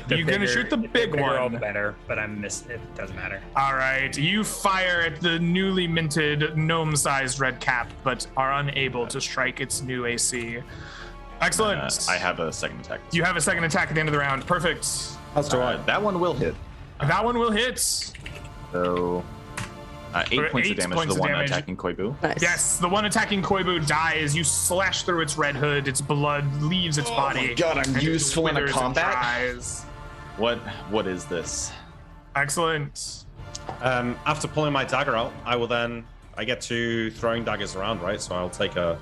Speaker 1: You're going to shoot the big one.
Speaker 2: All the better, but I'm missing. It doesn't matter.
Speaker 1: All right. You fire at the newly minted gnome-sized red cap, but are unable to strike its new AC. Excellent.
Speaker 6: I have a second attack.
Speaker 1: You have a second attack at the end of the round. Perfect.
Speaker 4: That's all right.
Speaker 6: That one will hit.
Speaker 1: That one will hit.
Speaker 6: So 8 points of damage to the one attacking Koibu.
Speaker 5: Nice.
Speaker 1: Yes, the one attacking Koibu dies. You slash through its red hood. Its blood leaves its body.
Speaker 6: Oh my god, I'm useful in a combat. What is this?
Speaker 1: Excellent.
Speaker 4: After pulling my dagger out, I get to throwing daggers around, right? So I'll take a...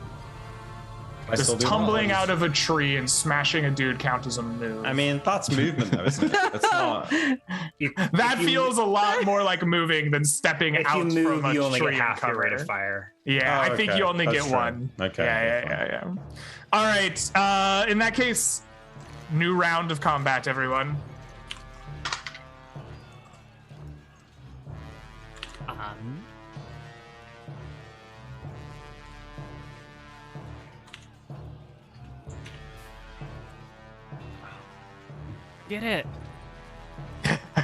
Speaker 1: Just tumbling out of a tree and smashing a dude count as a move.
Speaker 4: I mean, that's movement, though, isn't it? It's not.
Speaker 1: That feels a lot more like moving than stepping out from a tree.
Speaker 2: You only get
Speaker 1: half
Speaker 2: half your rate of fire.
Speaker 1: Yeah, I think you only get one.
Speaker 4: Okay.
Speaker 1: Yeah. All right. In that case, new round of combat, everyone.
Speaker 3: Get it.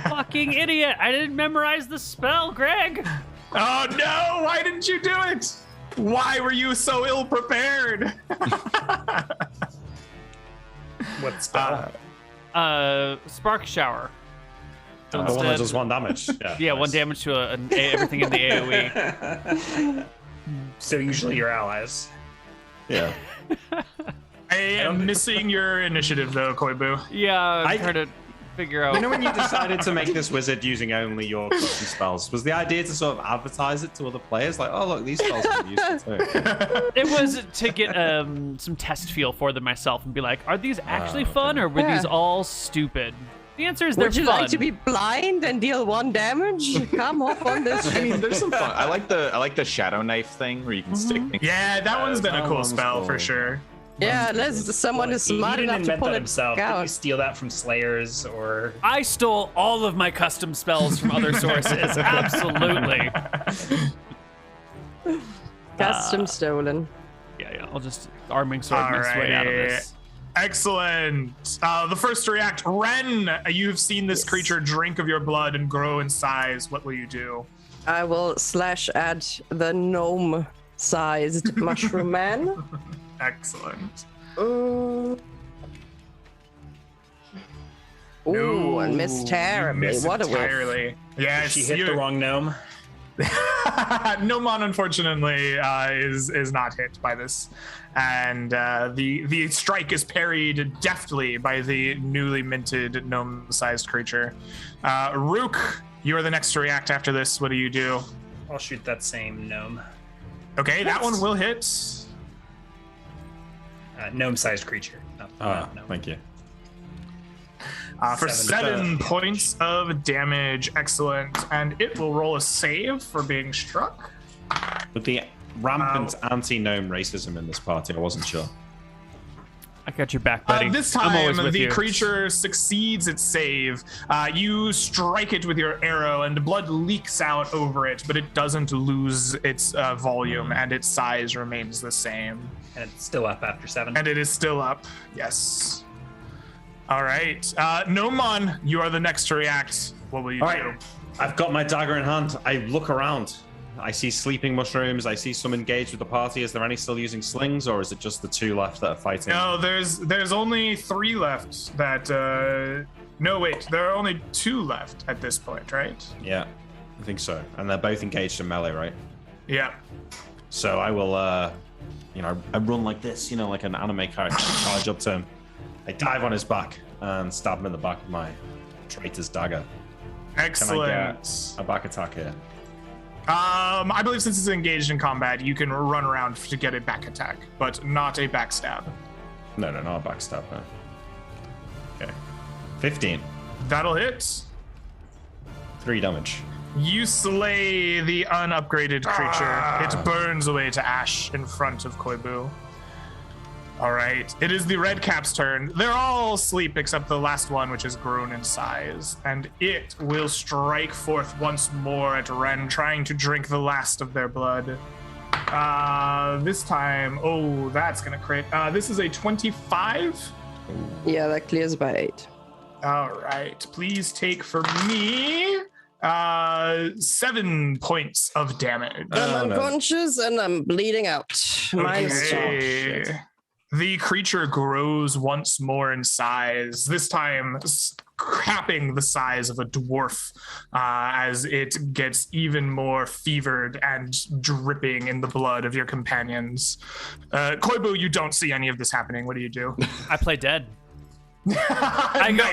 Speaker 3: Fucking idiot. I didn't memorize the spell, Greg.
Speaker 1: Oh no, why didn't you do it? Why were you so ill prepared?
Speaker 2: What spell?
Speaker 3: Spark shower.
Speaker 4: The one that does 1 damage.
Speaker 3: Yeah, nice. 1 damage to everything in the AoE.
Speaker 2: So usually your allies.
Speaker 4: Yeah.
Speaker 1: I am missing your initiative, though, Koibu.
Speaker 3: Yeah, I'm trying to figure out.
Speaker 4: You know, when you decided to make this wizard using only your custom spells, was the idea to sort of advertise it to other players? Like, oh, look, these spells can be useful too.
Speaker 3: It was to get some test feel for them myself and be like, are these actually fun or were these all stupid? The answer is they're fun.
Speaker 5: Would you like to be blind and deal 1 damage? Come off on this.
Speaker 6: I mean, there's some fun. I like the shadow knife thing where you can stick things.
Speaker 1: Yeah, that one's been a cool spell for sure.
Speaker 5: Yeah, unless someone is smart enough to pull it
Speaker 2: himself. Did you
Speaker 5: out.
Speaker 2: steal that from Slayers or?
Speaker 3: I stole all of my custom spells from other sources. Absolutely.
Speaker 5: Custom stolen.
Speaker 3: Yeah. I'll just arming sword my way out of this.
Speaker 1: Excellent. The first to react, Ren. You've seen this creature drink of your blood and grow in size. What will you do?
Speaker 5: I will slash at the gnome-sized mushroom man.
Speaker 1: Excellent.
Speaker 5: Ooh, and missed terribly. What a whiff.
Speaker 1: Yes,
Speaker 2: she hit the wrong gnome.
Speaker 1: Nomon, unfortunately, is not hit by this, and the strike is parried deftly by the newly minted gnome-sized creature. Rook, you are the next to react after this. What do you do?
Speaker 2: I'll shoot that same gnome.
Speaker 1: Okay, that one will hit.
Speaker 2: Gnome-sized creature. No.
Speaker 4: Thank you.
Speaker 1: For 7 points of damage. Excellent. And it will roll a save for being struck.
Speaker 4: With the rampant anti-gnome racism in this party, I wasn't sure.
Speaker 3: I got your back, buddy.
Speaker 1: This
Speaker 3: I'm always
Speaker 1: time,
Speaker 3: with
Speaker 1: the
Speaker 3: you.
Speaker 1: creature succeeds its save. You strike it with your arrow, and the blood leaks out over it, but it doesn't lose its volume, and its size remains the same.
Speaker 2: And it's still up after 7.
Speaker 1: And it is still up, yes. All right. Nomon, you are the next to react. What will you do?
Speaker 4: Right. I've got my dagger in hand. I look around. I see sleeping mushrooms. I see some engaged with the party. Is there any still using slings, or is it just the 2 left that are fighting?
Speaker 1: No, there's only 3 left that No, wait. There are only 2 left at this point, right?
Speaker 4: Yeah, I think so. And they're both engaged in melee, right?
Speaker 1: Yeah.
Speaker 4: So I will, I run like this, like an anime character, charge up to him. I dive on his back and stab him in the back with my traitor's dagger.
Speaker 1: Excellent.
Speaker 4: Can I get a back attack here?
Speaker 1: I believe since it's engaged in combat, you can run around to get a back attack, but not a backstab.
Speaker 4: No, not a backstab, no. Okay. 15.
Speaker 1: That'll hit.
Speaker 4: 3 damage.
Speaker 1: You slay the unupgraded creature. It burns away to ash in front of Koibu. All right. It is the red cap's turn. They're all asleep except the last one, which has grown in size. And it will strike forth once more at Ren, trying to drink the last of their blood. This time, that's going to crit. This is a 25.
Speaker 5: Yeah, that clears by 8.
Speaker 1: All right. Please take for me 7 points of damage.
Speaker 5: I'm unconscious and I'm bleeding out.
Speaker 1: Okay. The creature grows once more in size, this time capping the size of a dwarf as it gets even more fevered and dripping in the blood of your companions. Koibu, you don't see any of this happening. What do you do?
Speaker 3: I play dead. I go,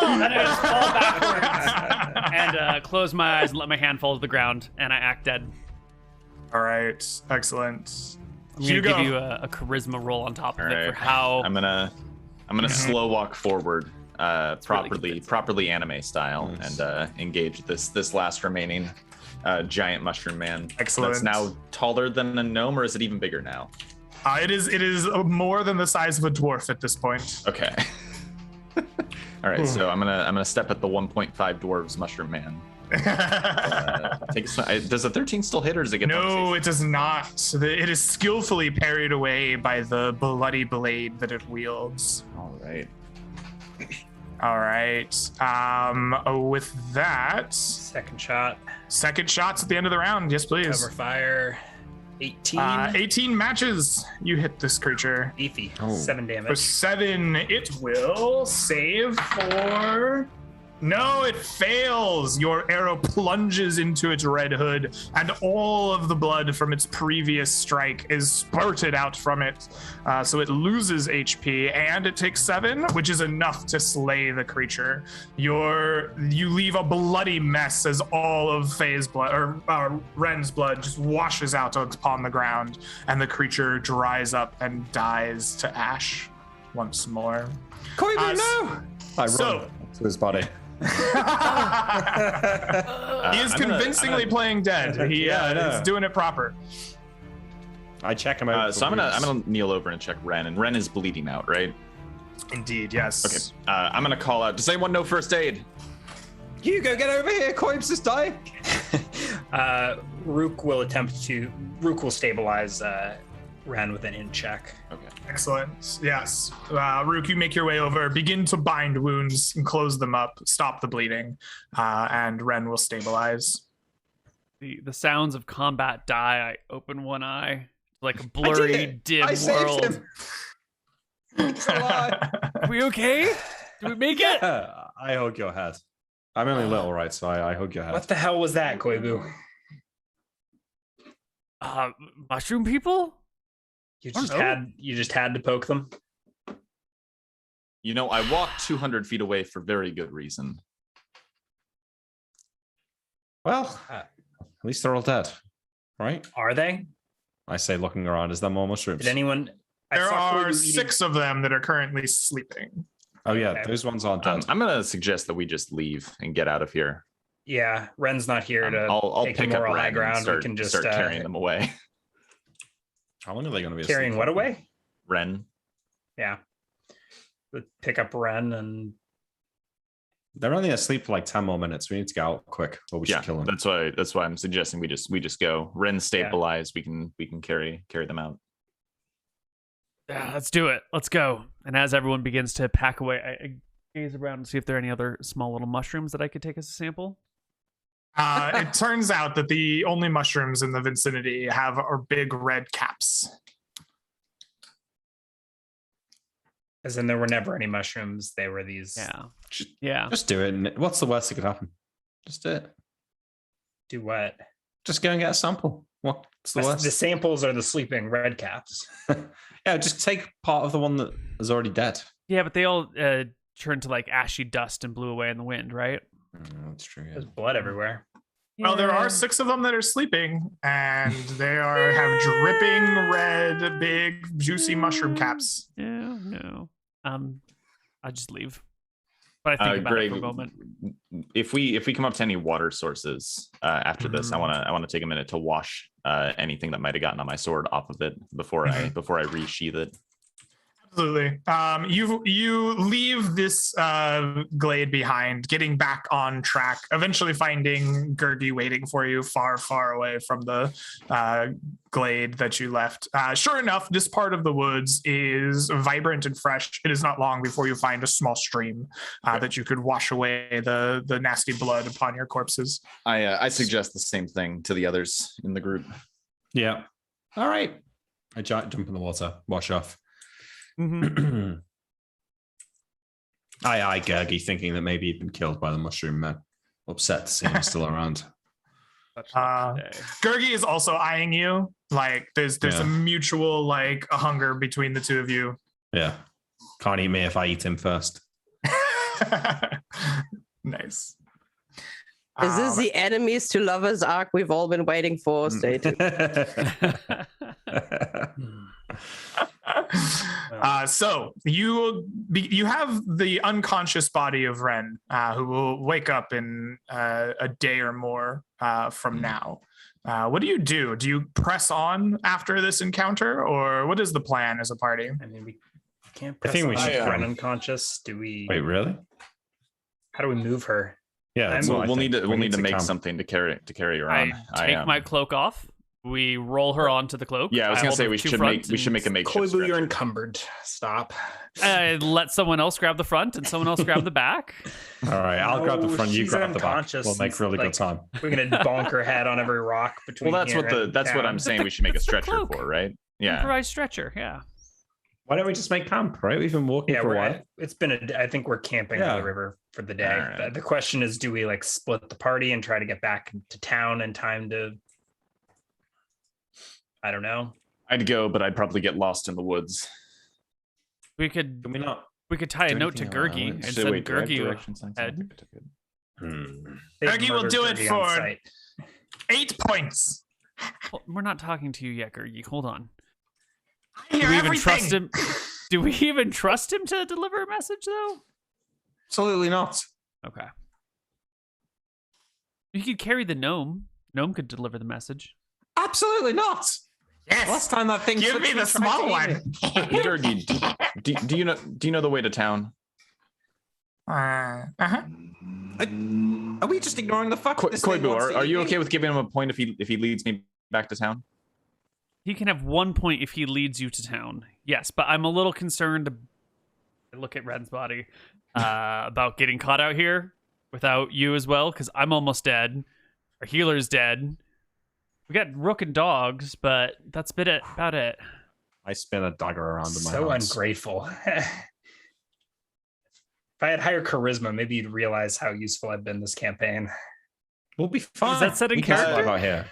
Speaker 3: and I just fall backwards and close my eyes and let my hand fall to the ground, and I act dead.
Speaker 1: All right, excellent.
Speaker 3: I'm gonna give you a charisma roll on top of it for how.
Speaker 6: I'm gonna slow walk forward,
Speaker 3: really
Speaker 6: properly anime style, and engage this last remaining giant mushroom man.
Speaker 1: Excellent.
Speaker 6: That's now taller than a gnome, or is it even bigger now?
Speaker 1: It is more than the size of a dwarf at this point.
Speaker 6: Okay. All right, so I'm gonna step at the 1.5 dwarves mushroom man. Does a 13 still hit, or does it get?
Speaker 1: No, it does not. It is skillfully parried away by the bloody blade that it wields.
Speaker 6: All right.
Speaker 1: With that,
Speaker 2: Second shot.
Speaker 1: second shots at the end of the round. Yes, please.
Speaker 2: Cover fire. 18.
Speaker 1: 18 matches. You hit this creature.
Speaker 2: Beefy.
Speaker 4: Oh.
Speaker 2: 7
Speaker 1: For
Speaker 2: damage.
Speaker 1: 7, it will save for... No, it fails. Your arrow plunges into its red hood, and all of the blood from its previous strike is spurted out from it. So it loses HP, and it takes 7, which is enough to slay the creature. You leave a bloody mess as all of Faye's blood, or Ren's blood, just washes out upon the ground, and the creature dries up and dies to ash once more.
Speaker 4: Koibu, no! I
Speaker 1: so-
Speaker 4: run to his body.
Speaker 1: He is convincingly playing dead. He is doing it proper.
Speaker 4: I check him out.
Speaker 6: So I'm gonna kneel over and check Ren, and Ren is bleeding out, right?
Speaker 1: Indeed, yes.
Speaker 6: Okay. I'm gonna call out. Does anyone know first aid?
Speaker 4: Hugo, get over here. Koib's just dying.
Speaker 2: Rook will stabilize Ren with an in check.
Speaker 6: Okay.
Speaker 1: Excellent. Yes. Rook, you make your way over, begin to bind wounds and close them up, stop the bleeding, and Ren will stabilize.
Speaker 3: The sounds of combat die. I open one eye, like a blurry, dim world.
Speaker 4: Saved him. He's alive.
Speaker 3: Are we okay? Did we make it?
Speaker 4: I hug your head. I'm only little, right? So I hug your head.
Speaker 2: What the hell was that, Koibu?
Speaker 3: Mushroom people?
Speaker 2: You just had to poke them.
Speaker 6: You know, I walked 200 feet away for very good reason.
Speaker 4: Well, at least they're all dead, right?
Speaker 2: Are they?
Speaker 4: I say, looking around. Is there more mushrooms?
Speaker 2: Did anyone?
Speaker 1: There are
Speaker 2: Koibu
Speaker 1: 6 of them that are currently sleeping.
Speaker 4: Oh yeah,
Speaker 2: Okay.
Speaker 4: those ones aren't dead.
Speaker 6: I'm gonna suggest that we just leave and get out of here.
Speaker 2: Yeah, Ren's not here to
Speaker 6: I'll
Speaker 2: take
Speaker 6: pick
Speaker 2: the
Speaker 6: up
Speaker 2: moral high
Speaker 6: Ren
Speaker 2: ground.
Speaker 6: and start,
Speaker 2: We can just
Speaker 6: start carrying them away.
Speaker 4: How long are they going to be
Speaker 2: carrying
Speaker 4: asleep
Speaker 2: what
Speaker 4: for?
Speaker 2: away?
Speaker 6: Ren.
Speaker 2: Yeah, pick up Ren and
Speaker 4: They're only asleep for like 10 more minutes. We need to get out quick, or we should kill them.
Speaker 6: That's why I'm suggesting we just go. Ren stabilized. We can carry them out.
Speaker 3: Yeah, let's do it. Let's go. And as everyone begins to pack away, I gaze around and see if there are any other small little mushrooms that I could take as a sample.
Speaker 1: It turns out that the only mushrooms in the vicinity are big red caps.
Speaker 2: As in, there were never any mushrooms. They were these.
Speaker 3: Yeah.
Speaker 4: Just do it. And what's the worst that could happen? Just do it.
Speaker 2: Do what?
Speaker 4: Just go and get a sample. What's the worst?
Speaker 2: The samples are the sleeping red caps.
Speaker 4: Yeah, just take part of the one that is already dead.
Speaker 3: Yeah, but they all turned to like ashy dust and blew away in the wind, right?
Speaker 4: That's true. Yeah.
Speaker 2: There's blood everywhere.
Speaker 1: Well, there are 6 of them that are sleeping, and they have dripping red, big, juicy mushroom caps.
Speaker 3: Yeah, no. I just leave. But I think about
Speaker 6: Greg,
Speaker 3: it for a moment.
Speaker 6: If we come up to any water sources after this, I want to take a minute to wash anything that might have gotten on my sword off of it before I resheath it.
Speaker 1: Absolutely. You leave this glade behind, getting back on track, eventually finding Gurgi waiting for you far, far away from the glade that you left. Sure enough, this part of the woods is vibrant and fresh. It is not long before you find a small stream that you could wash away the nasty blood upon your corpses.
Speaker 6: I suggest the same thing to the others in the group.
Speaker 4: Yeah. All right. I jump in the water, wash off.
Speaker 3: Mm-hmm.
Speaker 4: I Gurgi, thinking that maybe he'd been killed by the mushroom man. Upset to see him still around.
Speaker 1: Gurgi is also eyeing you. Like there's a mutual like a hunger between the two of you.
Speaker 4: Yeah. Can't eat me if I eat him first.
Speaker 1: Nice.
Speaker 5: Is this the enemies to lovers arc we've all been waiting for? Stay tuned.
Speaker 1: So you have the unconscious body of Ren, who will wake up in a day or more from now. What do? Do you press on after this encounter, or what is the plan as a party?
Speaker 2: I mean, we can't press
Speaker 4: I think we
Speaker 2: on
Speaker 4: should
Speaker 2: Ren unconscious. Do we?
Speaker 4: Wait, really?
Speaker 2: How do we move her?
Speaker 4: Yeah, that's what I
Speaker 6: we'll
Speaker 4: think.
Speaker 6: need to make something to carry her on.
Speaker 3: I take my cloak off. We roll her onto the cloak.
Speaker 6: Yeah, I was gonna say we should make a makeshift.
Speaker 2: Koibu, you're encumbered. Stop.
Speaker 3: Let someone else grab the front and someone else grab the back.
Speaker 4: All right, I'll grab the front. You
Speaker 2: she's
Speaker 4: grab the back.
Speaker 2: unconscious.
Speaker 4: We'll make really good time.
Speaker 2: We're gonna bonk her head on every rock between.
Speaker 6: Well, that's what I'm saying. We should make a stretcher
Speaker 3: cloak.
Speaker 6: for, right? Yeah.
Speaker 3: Improvised stretcher. Yeah.
Speaker 4: Why don't we just make camp? Right, we've been walking for a while.
Speaker 2: It's been I think we're camping on the river for the day.
Speaker 6: Right.
Speaker 2: The question is, do we like split the party and try to get back to town in time to? I don't know.
Speaker 6: I'd go, but I'd probably get lost in the woods.
Speaker 3: We could.
Speaker 4: Can we not?
Speaker 3: We could tie a note to Gurgi and send Gurgi.
Speaker 1: Gurgi will do it for 8 points.
Speaker 3: Well, we're not talking to you yet, Gurgi. Hold on.
Speaker 1: I hear everything.
Speaker 3: Do we even trust him to deliver a message, though?
Speaker 4: Absolutely not.
Speaker 3: Okay. You could carry the gnome. Gnome could deliver the message.
Speaker 4: Absolutely not.
Speaker 1: Yes.
Speaker 4: Last time that thing.
Speaker 1: Give me the small one.
Speaker 6: Gurgi, do you know the way to town?
Speaker 4: Are we just ignoring the fact?
Speaker 6: Koibu, are you okay with giving him a point if he leads me back to town?
Speaker 3: He can have 1 point if he leads you to town. Yes, but I'm a little concerned. I look at Ren's body about getting caught out here without you as well, because I'm almost dead. Our healer's dead. We got rook and dogs, but that's about it.
Speaker 4: I spin a dagger around in my
Speaker 2: So
Speaker 4: hands.
Speaker 2: ungrateful. If I had higher charisma, maybe you'd realize how useful I've been this campaign.
Speaker 4: We'll be fine.
Speaker 3: Is that set in
Speaker 4: We can
Speaker 3: character?
Speaker 4: survive out here.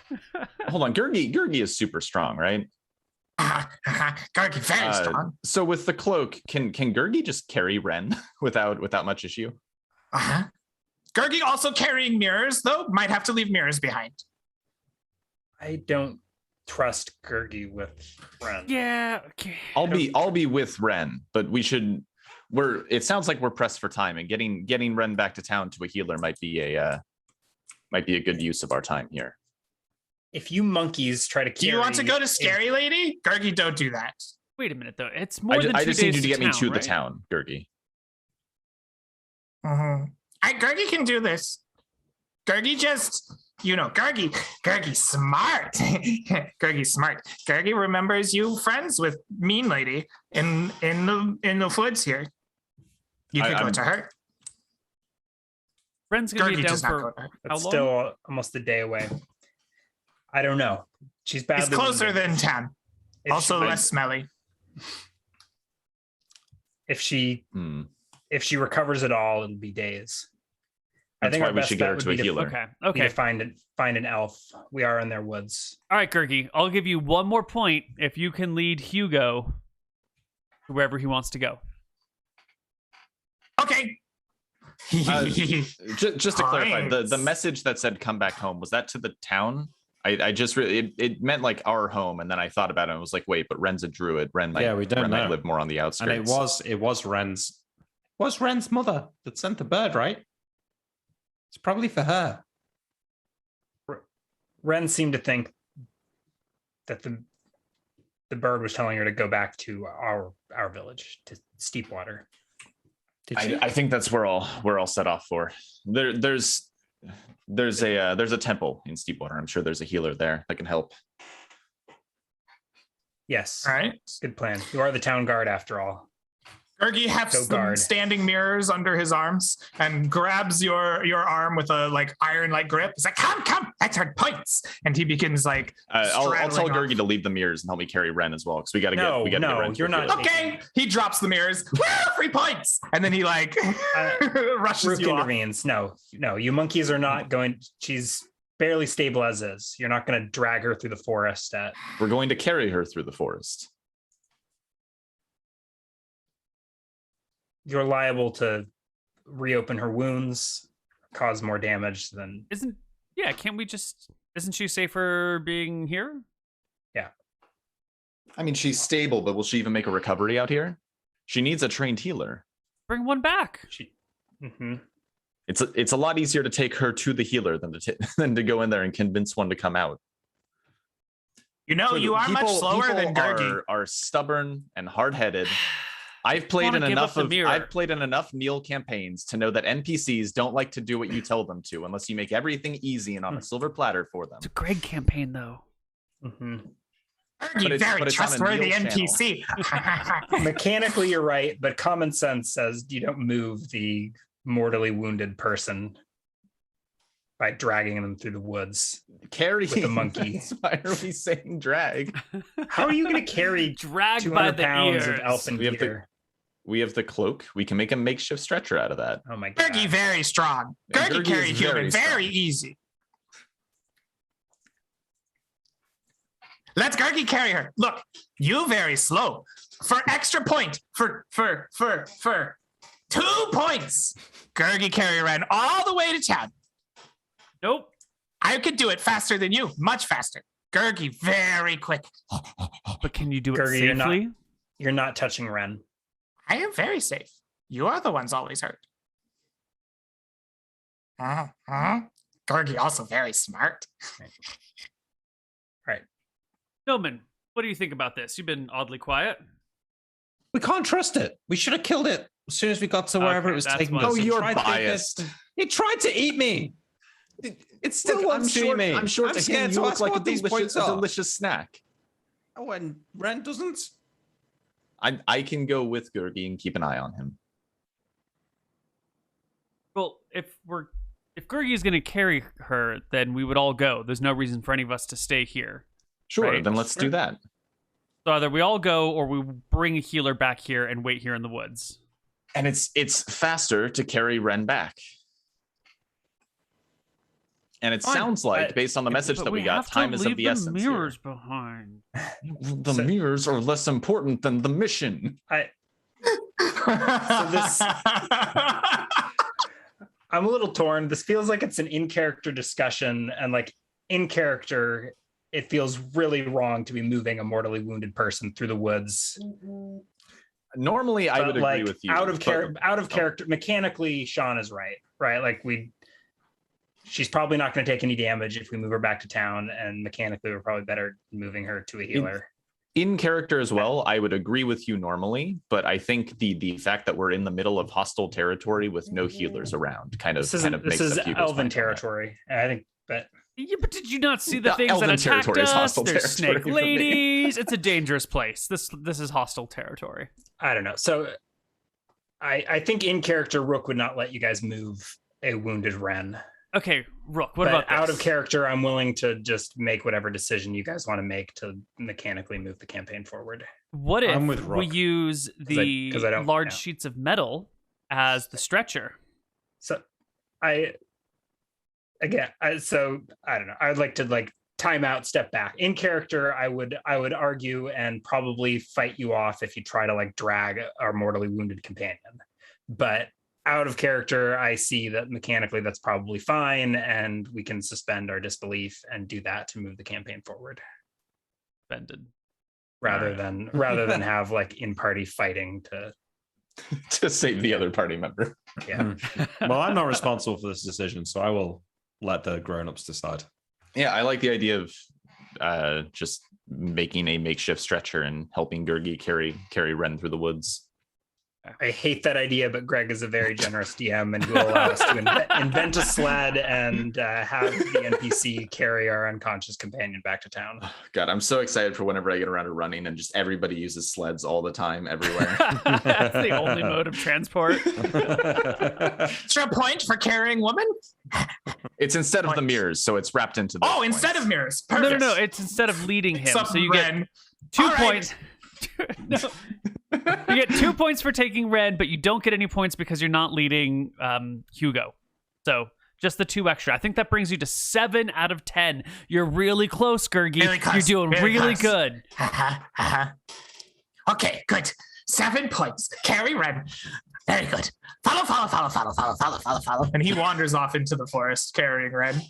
Speaker 6: Hold on, Gurgi is super strong, right?
Speaker 1: Gurgi very strong.
Speaker 6: So with the cloak, can Gurgi just carry Ren without much issue?
Speaker 1: Gurgi also carrying mirrors, though. Might have to leave mirrors behind.
Speaker 2: I don't trust Gurgi with Ren.
Speaker 3: Yeah. Okay.
Speaker 6: I'll be with Ren, but it sounds like we're pressed for time, and getting Ren back to town to a healer might be a good use of our time here.
Speaker 2: If you monkeys try to carry...
Speaker 1: Do you want to go to Scary Lady? Gurgi, don't do that.
Speaker 3: Wait a minute, though. It's more than 2 days.
Speaker 6: I just need you to get me to
Speaker 3: right?
Speaker 6: the town, Gurgi.
Speaker 1: Gurgi can do this. Gurgi just... Gurgi's smart. Gurgi's smart. Gurgi remembers you friends with Mean Lady in the woods here. You could go to her.
Speaker 3: Ren's gonna be
Speaker 1: Gurgi
Speaker 3: down
Speaker 1: does not go
Speaker 3: for
Speaker 1: to her.
Speaker 3: how
Speaker 2: It's
Speaker 3: long?
Speaker 2: still almost a day away. I don't know. She's badly
Speaker 1: It's closer
Speaker 2: wounded.
Speaker 1: than 10.
Speaker 2: If
Speaker 1: Also
Speaker 2: she-
Speaker 1: less smelly.
Speaker 2: If she recovers at all, it'll be days.
Speaker 6: That's why we should get her to a healer.
Speaker 3: Okay.
Speaker 2: To find an elf. We are in their woods.
Speaker 3: All right, Gergie, I'll give you one more point if you can lead Hugo to wherever he wants to go.
Speaker 1: Okay.
Speaker 6: Just to clarify, the message that said "come back home," was that to the town? I just really it meant like our home, and then I thought about it and I was like, wait, but Ren's a druid. Ren might live more on the outskirts.
Speaker 4: And it was Ren's mother that sent the bird, right? It's probably for her.
Speaker 2: Ren seemed to think that the bird was telling her to go back to our village, to Steepwater.
Speaker 6: I think that's where I'll set off for. There's a temple in Steepwater. I'm sure there's a healer there that can help.
Speaker 2: Yes.
Speaker 1: All right.
Speaker 2: Good plan. You are the town guard after all.
Speaker 1: Gergie hefts the standing mirrors under his arms and grabs your arm with a iron-like grip. He's like, come, that's our points. And he begins
Speaker 6: I'll tell Gergie to leave the mirrors and help me carry Ren as well, because we gotta get Ren.
Speaker 2: You're not.
Speaker 1: Okay, he drops the mirrors. 3 points, and then he rushes
Speaker 2: Rook
Speaker 1: you
Speaker 2: intervenes.
Speaker 1: off.
Speaker 2: No, you monkeys are not going. She's barely stable as is. You're not going to drag her through the forest.
Speaker 6: We're going to carry her through the forest.
Speaker 2: You're liable to reopen her wounds, cause more damage than.
Speaker 3: Isn't she safer being here?
Speaker 2: Yeah.
Speaker 6: I mean, she's stable, but will she even make a recovery out here? She needs a trained healer.
Speaker 3: Bring one back.
Speaker 6: It's a lot easier to take her to the healer than to go in there and convince one to come out.
Speaker 1: You are much slower than Gergie.
Speaker 6: Are stubborn and hard-headed. I've played in enough Neal campaigns to know that NPCs don't like to do what you tell them to unless you make everything easy and on a silver platter for them.
Speaker 3: It's a Greg campaign, though.
Speaker 1: Gergie, very trustworthy NPC.
Speaker 2: Mechanically, you're right, but common sense says you don't move the mortally wounded person by dragging them through the woods.
Speaker 6: Carrying
Speaker 2: with the monkey.
Speaker 6: Why are we saying drag?
Speaker 2: How are you going to carry
Speaker 3: drag by the
Speaker 2: pounds
Speaker 3: ears
Speaker 2: of elfin gear?
Speaker 6: We have the cloak. We can make a makeshift stretcher out of that.
Speaker 2: Oh my god.
Speaker 1: Gergie, very strong. Gergie carry human, very easy. Let's Gergie carry her. Look, you very slow. For extra point, for 2 points, Gergie carry Ren all the way to town.
Speaker 3: Nope.
Speaker 1: I could do it faster than you, much faster. Gergie, very quick.
Speaker 3: But can you do
Speaker 2: Gergie,
Speaker 3: it safely?
Speaker 2: You're not touching Ren.
Speaker 1: I am very safe. You are the ones always hurt. Gergie also very smart.
Speaker 2: Right.
Speaker 3: Nilman, what do you think about this? You've been oddly quiet.
Speaker 4: We can't trust it. We should have killed it as soon as we got to wherever it was taking us.
Speaker 6: Oh, you're biased.
Speaker 4: It tried to eat me. It still wants to eat me.
Speaker 6: I'm sure to him you look like a delicious snack.
Speaker 4: Oh, and Ren doesn't?
Speaker 6: I can go with Gergie and keep an eye on him.
Speaker 3: Well, if Gergie is going to carry her, then we would all go. There's no reason for any of us to stay here.
Speaker 6: Sure,
Speaker 3: right?
Speaker 6: Then let's do that.
Speaker 3: So either we all go or we bring a healer back here and wait here in the woods.
Speaker 6: And it's faster to carry Ren back. And it sounds like, based on the message that we got, time is of the essence.
Speaker 3: The mirrors behind.
Speaker 6: The mirrors are less important than the mission.
Speaker 2: I'm a little torn. This feels like it's an in-character discussion, and in character, it feels really wrong to be moving a mortally wounded person through the woods.
Speaker 6: Normally, I would agree with you.
Speaker 2: Out of character, mechanically, Sean is right? She's probably not going to take any damage if we move her back to town, and mechanically, we're probably better moving her to a healer.
Speaker 6: In character as well, I would agree with you normally, but I think the fact that we're in the middle of hostile territory with no healers around kind of makes
Speaker 2: this is elven territory. I think that.
Speaker 3: Yeah, but did you not see the things that attacked us? There's snake ladies. It's a dangerous place. This is hostile territory.
Speaker 2: I don't know. So, I think in character, Rook would not let you guys move a wounded Ren.
Speaker 3: Okay, Rook, what about this?
Speaker 2: Out of character, I'm willing to just make whatever decision you guys want to make to mechanically move the campaign forward.
Speaker 3: What if we use the large sheets of metal as the stretcher?
Speaker 2: So I don't know. I would like to time out, step back. In character, I would argue and probably fight you off if you try to drag our mortally wounded companion. But out of character, I see that mechanically that's probably fine, and we can suspend our disbelief and do that to move the campaign forward.
Speaker 3: Suspended.
Speaker 2: Rather than have in-party fighting
Speaker 6: to save the other party member.
Speaker 2: Yeah.
Speaker 4: Well, I'm not responsible for this decision, so I will let the grown-ups decide.
Speaker 6: Yeah, I like the idea of just making a makeshift stretcher and helping Gurgi carry Ren through the woods.
Speaker 2: I hate that idea, but Greg is a very generous DM and will allow us to invent a sled and have the NPC carry our unconscious companion back to town.
Speaker 6: God, I'm so excited for whenever I get around to running and just everybody uses sleds all the time, everywhere.
Speaker 3: That's the only mode of transport.
Speaker 1: Is there a point for carrying woman?
Speaker 6: It's instead of the mirrors, so it's wrapped into the points.
Speaker 1: Instead of mirrors. Perfect.
Speaker 3: No, it's instead of leading him. So you get 2 points. No. You get 2 points for taking Ren, but you don't get any points because you're not leading Hugo. So just the 2 extra. I think that brings you to 7 out of 10. You're really close, Gurgi.
Speaker 1: Really close.
Speaker 3: You're doing really good.
Speaker 1: Okay, good. 7 points. Carry Ren. Very good. Follow. And he wanders off into the forest carrying Ren.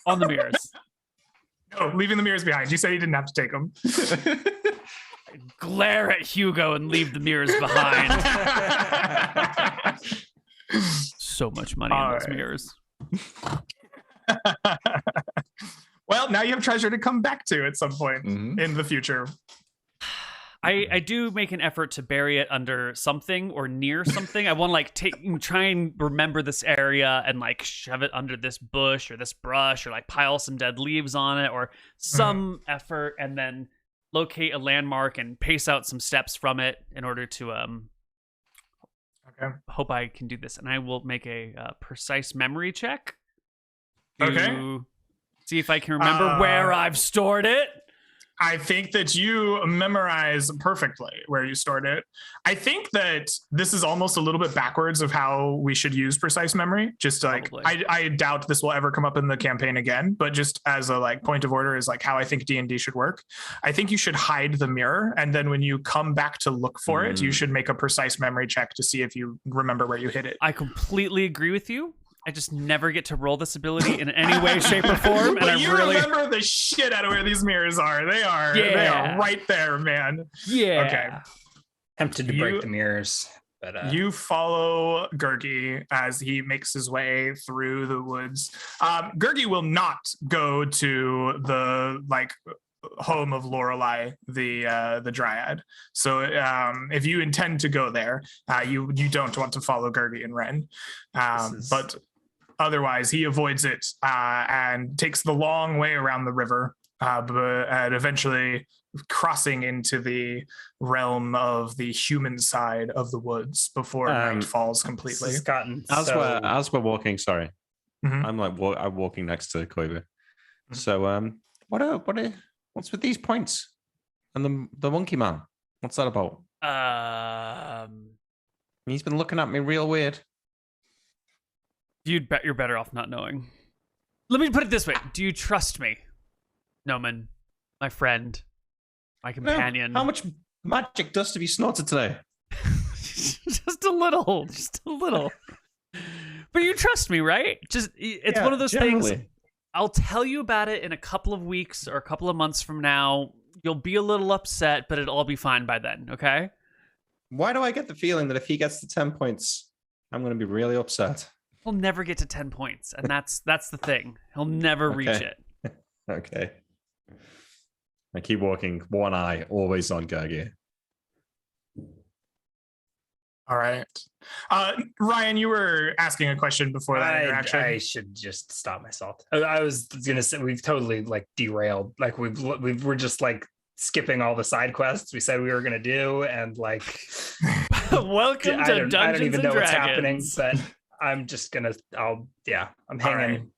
Speaker 3: On the mirrors.
Speaker 1: No, leaving the mirrors behind. You said he didn't have to take them.
Speaker 3: Glare at Hugo and leave the mirrors behind. So much money in those mirrors.
Speaker 1: Well, now you have treasure to come back to at some point in the future.
Speaker 3: I do make an effort to bury it under something or near something. I want to try and remember this area and shove it under this bush or this brush or pile some dead leaves on it or some effort, and then locate a landmark and pace out some steps from it in order to hope I can do this. And I will make a precise memory check to see if I can remember where I've stored it.
Speaker 1: I think that you memorize perfectly where you stored it. I think that this is almost a little bit backwards of how we should use precise memory. Just I doubt this will ever come up in the campaign again, but just as a point of order is how I think D&D should work. I think you should hide the mirror, and then when you come back to look for it, you should make a precise memory check to see if you remember where you hid it.
Speaker 3: I completely agree with you. I just never get to roll this ability in any way, shape, or form.
Speaker 1: And you remember the shit out of where these mirrors are. They are right there, man.
Speaker 3: Yeah.
Speaker 1: Okay.
Speaker 2: Tempted to break the mirrors. But
Speaker 1: you follow Gurgi as he makes his way through the woods. Gurgi will not go to the home of Lorelei, the dryad. So if you intend to go there, you don't want to follow Gurgi and Ren. But otherwise, he avoids it and takes the long way around the river, and eventually crossing into the realm of the human side of the woods before night falls completely.
Speaker 4: As we're walking, sorry, I'm I'm walking next to Koibu. So what's with these points and the monkey man? What's that about? He's been looking at me real weird.
Speaker 3: You're better off not knowing. Let me put it this way. Do you trust me, Noman, my friend, my companion?
Speaker 4: How much magic dust have you snorted today?
Speaker 3: Just a little. But you trust me, right? It's one of those things. I'll tell you about it in a couple of weeks or a couple of months from now. You'll be a little upset, but it'll all be fine by then, okay?
Speaker 4: Why do I get the feeling that if he gets to 10 points, I'm going to be really upset?
Speaker 3: He'll never get to 10 points, and that's the thing. He'll never reach it.
Speaker 4: Okay. I keep walking, one eye always on Gurgi.
Speaker 1: All right. Ryan, you were asking a question before that interaction.
Speaker 2: I should just stop myself. I was going to say, we've totally derailed. We're just skipping all the side quests we said we were going to do. And
Speaker 3: welcome to Dungeons and Dragons.
Speaker 2: I don't even know what's happening, but I'm hanging.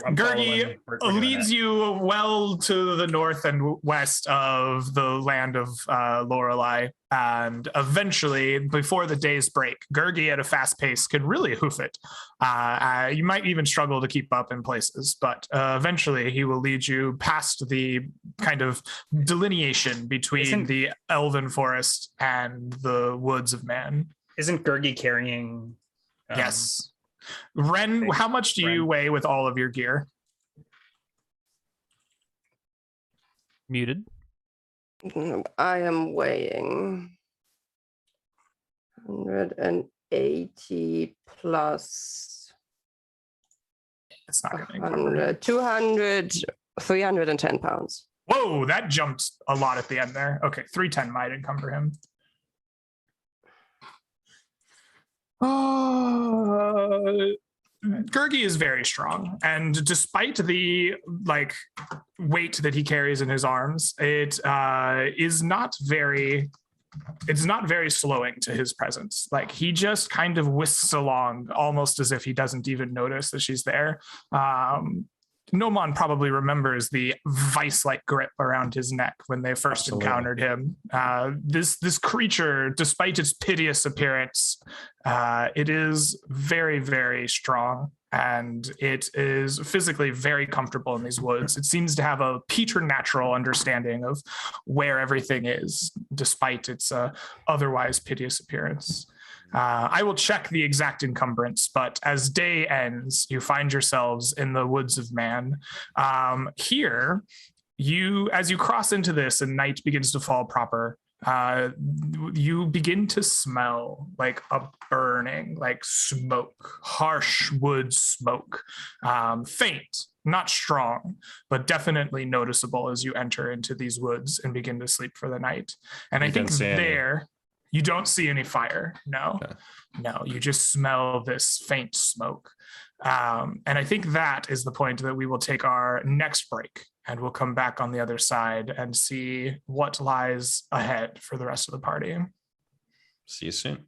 Speaker 2: I'm
Speaker 1: Gurgi leads you well to the north and west of the land of Lorelei, and eventually, before the day's break, Gurgi at a fast pace can really hoof it. You might even struggle to keep up in places, but eventually he will lead you past the kind of delineation between the elven forest and the woods of man.
Speaker 2: Isn't Gurgi carrying?
Speaker 1: Yes. Ren, how much do you weigh with all of your gear?
Speaker 3: Muted.
Speaker 5: I am weighing 180 plus.
Speaker 1: It's not going to cover
Speaker 5: 200, 310 pounds.
Speaker 1: Whoa, that jumped a lot at the end there. Okay, 310 might encumber him. Gurgi is very strong, and despite the weight that he carries in his arms, it's not very slowing to his presence. Like, he just kind of whisks along almost as if he doesn't even notice that she's there. Nomon probably remembers the vice-like grip around his neck when they first encountered him. This creature, despite its piteous appearance, it is very, very strong, and it is physically very comfortable in these woods. It seems to have a preternatural understanding of where everything is, despite its otherwise piteous appearance. I will check the exact encumbrance, but as day ends, you find yourselves in the woods of man. Here, as you cross into this and night begins to fall proper, you begin to smell like a burning, like smoke, harsh wood smoke, faint, not strong, but definitely noticeable as you enter into these woods and begin to sleep for the night. And I think there... You don't see any fire. No, okay. No, you just smell this faint smoke. And I think that is the point that we will take our next break, and we'll come back on the other side and see what lies ahead for the rest of the party.
Speaker 4: See you soon.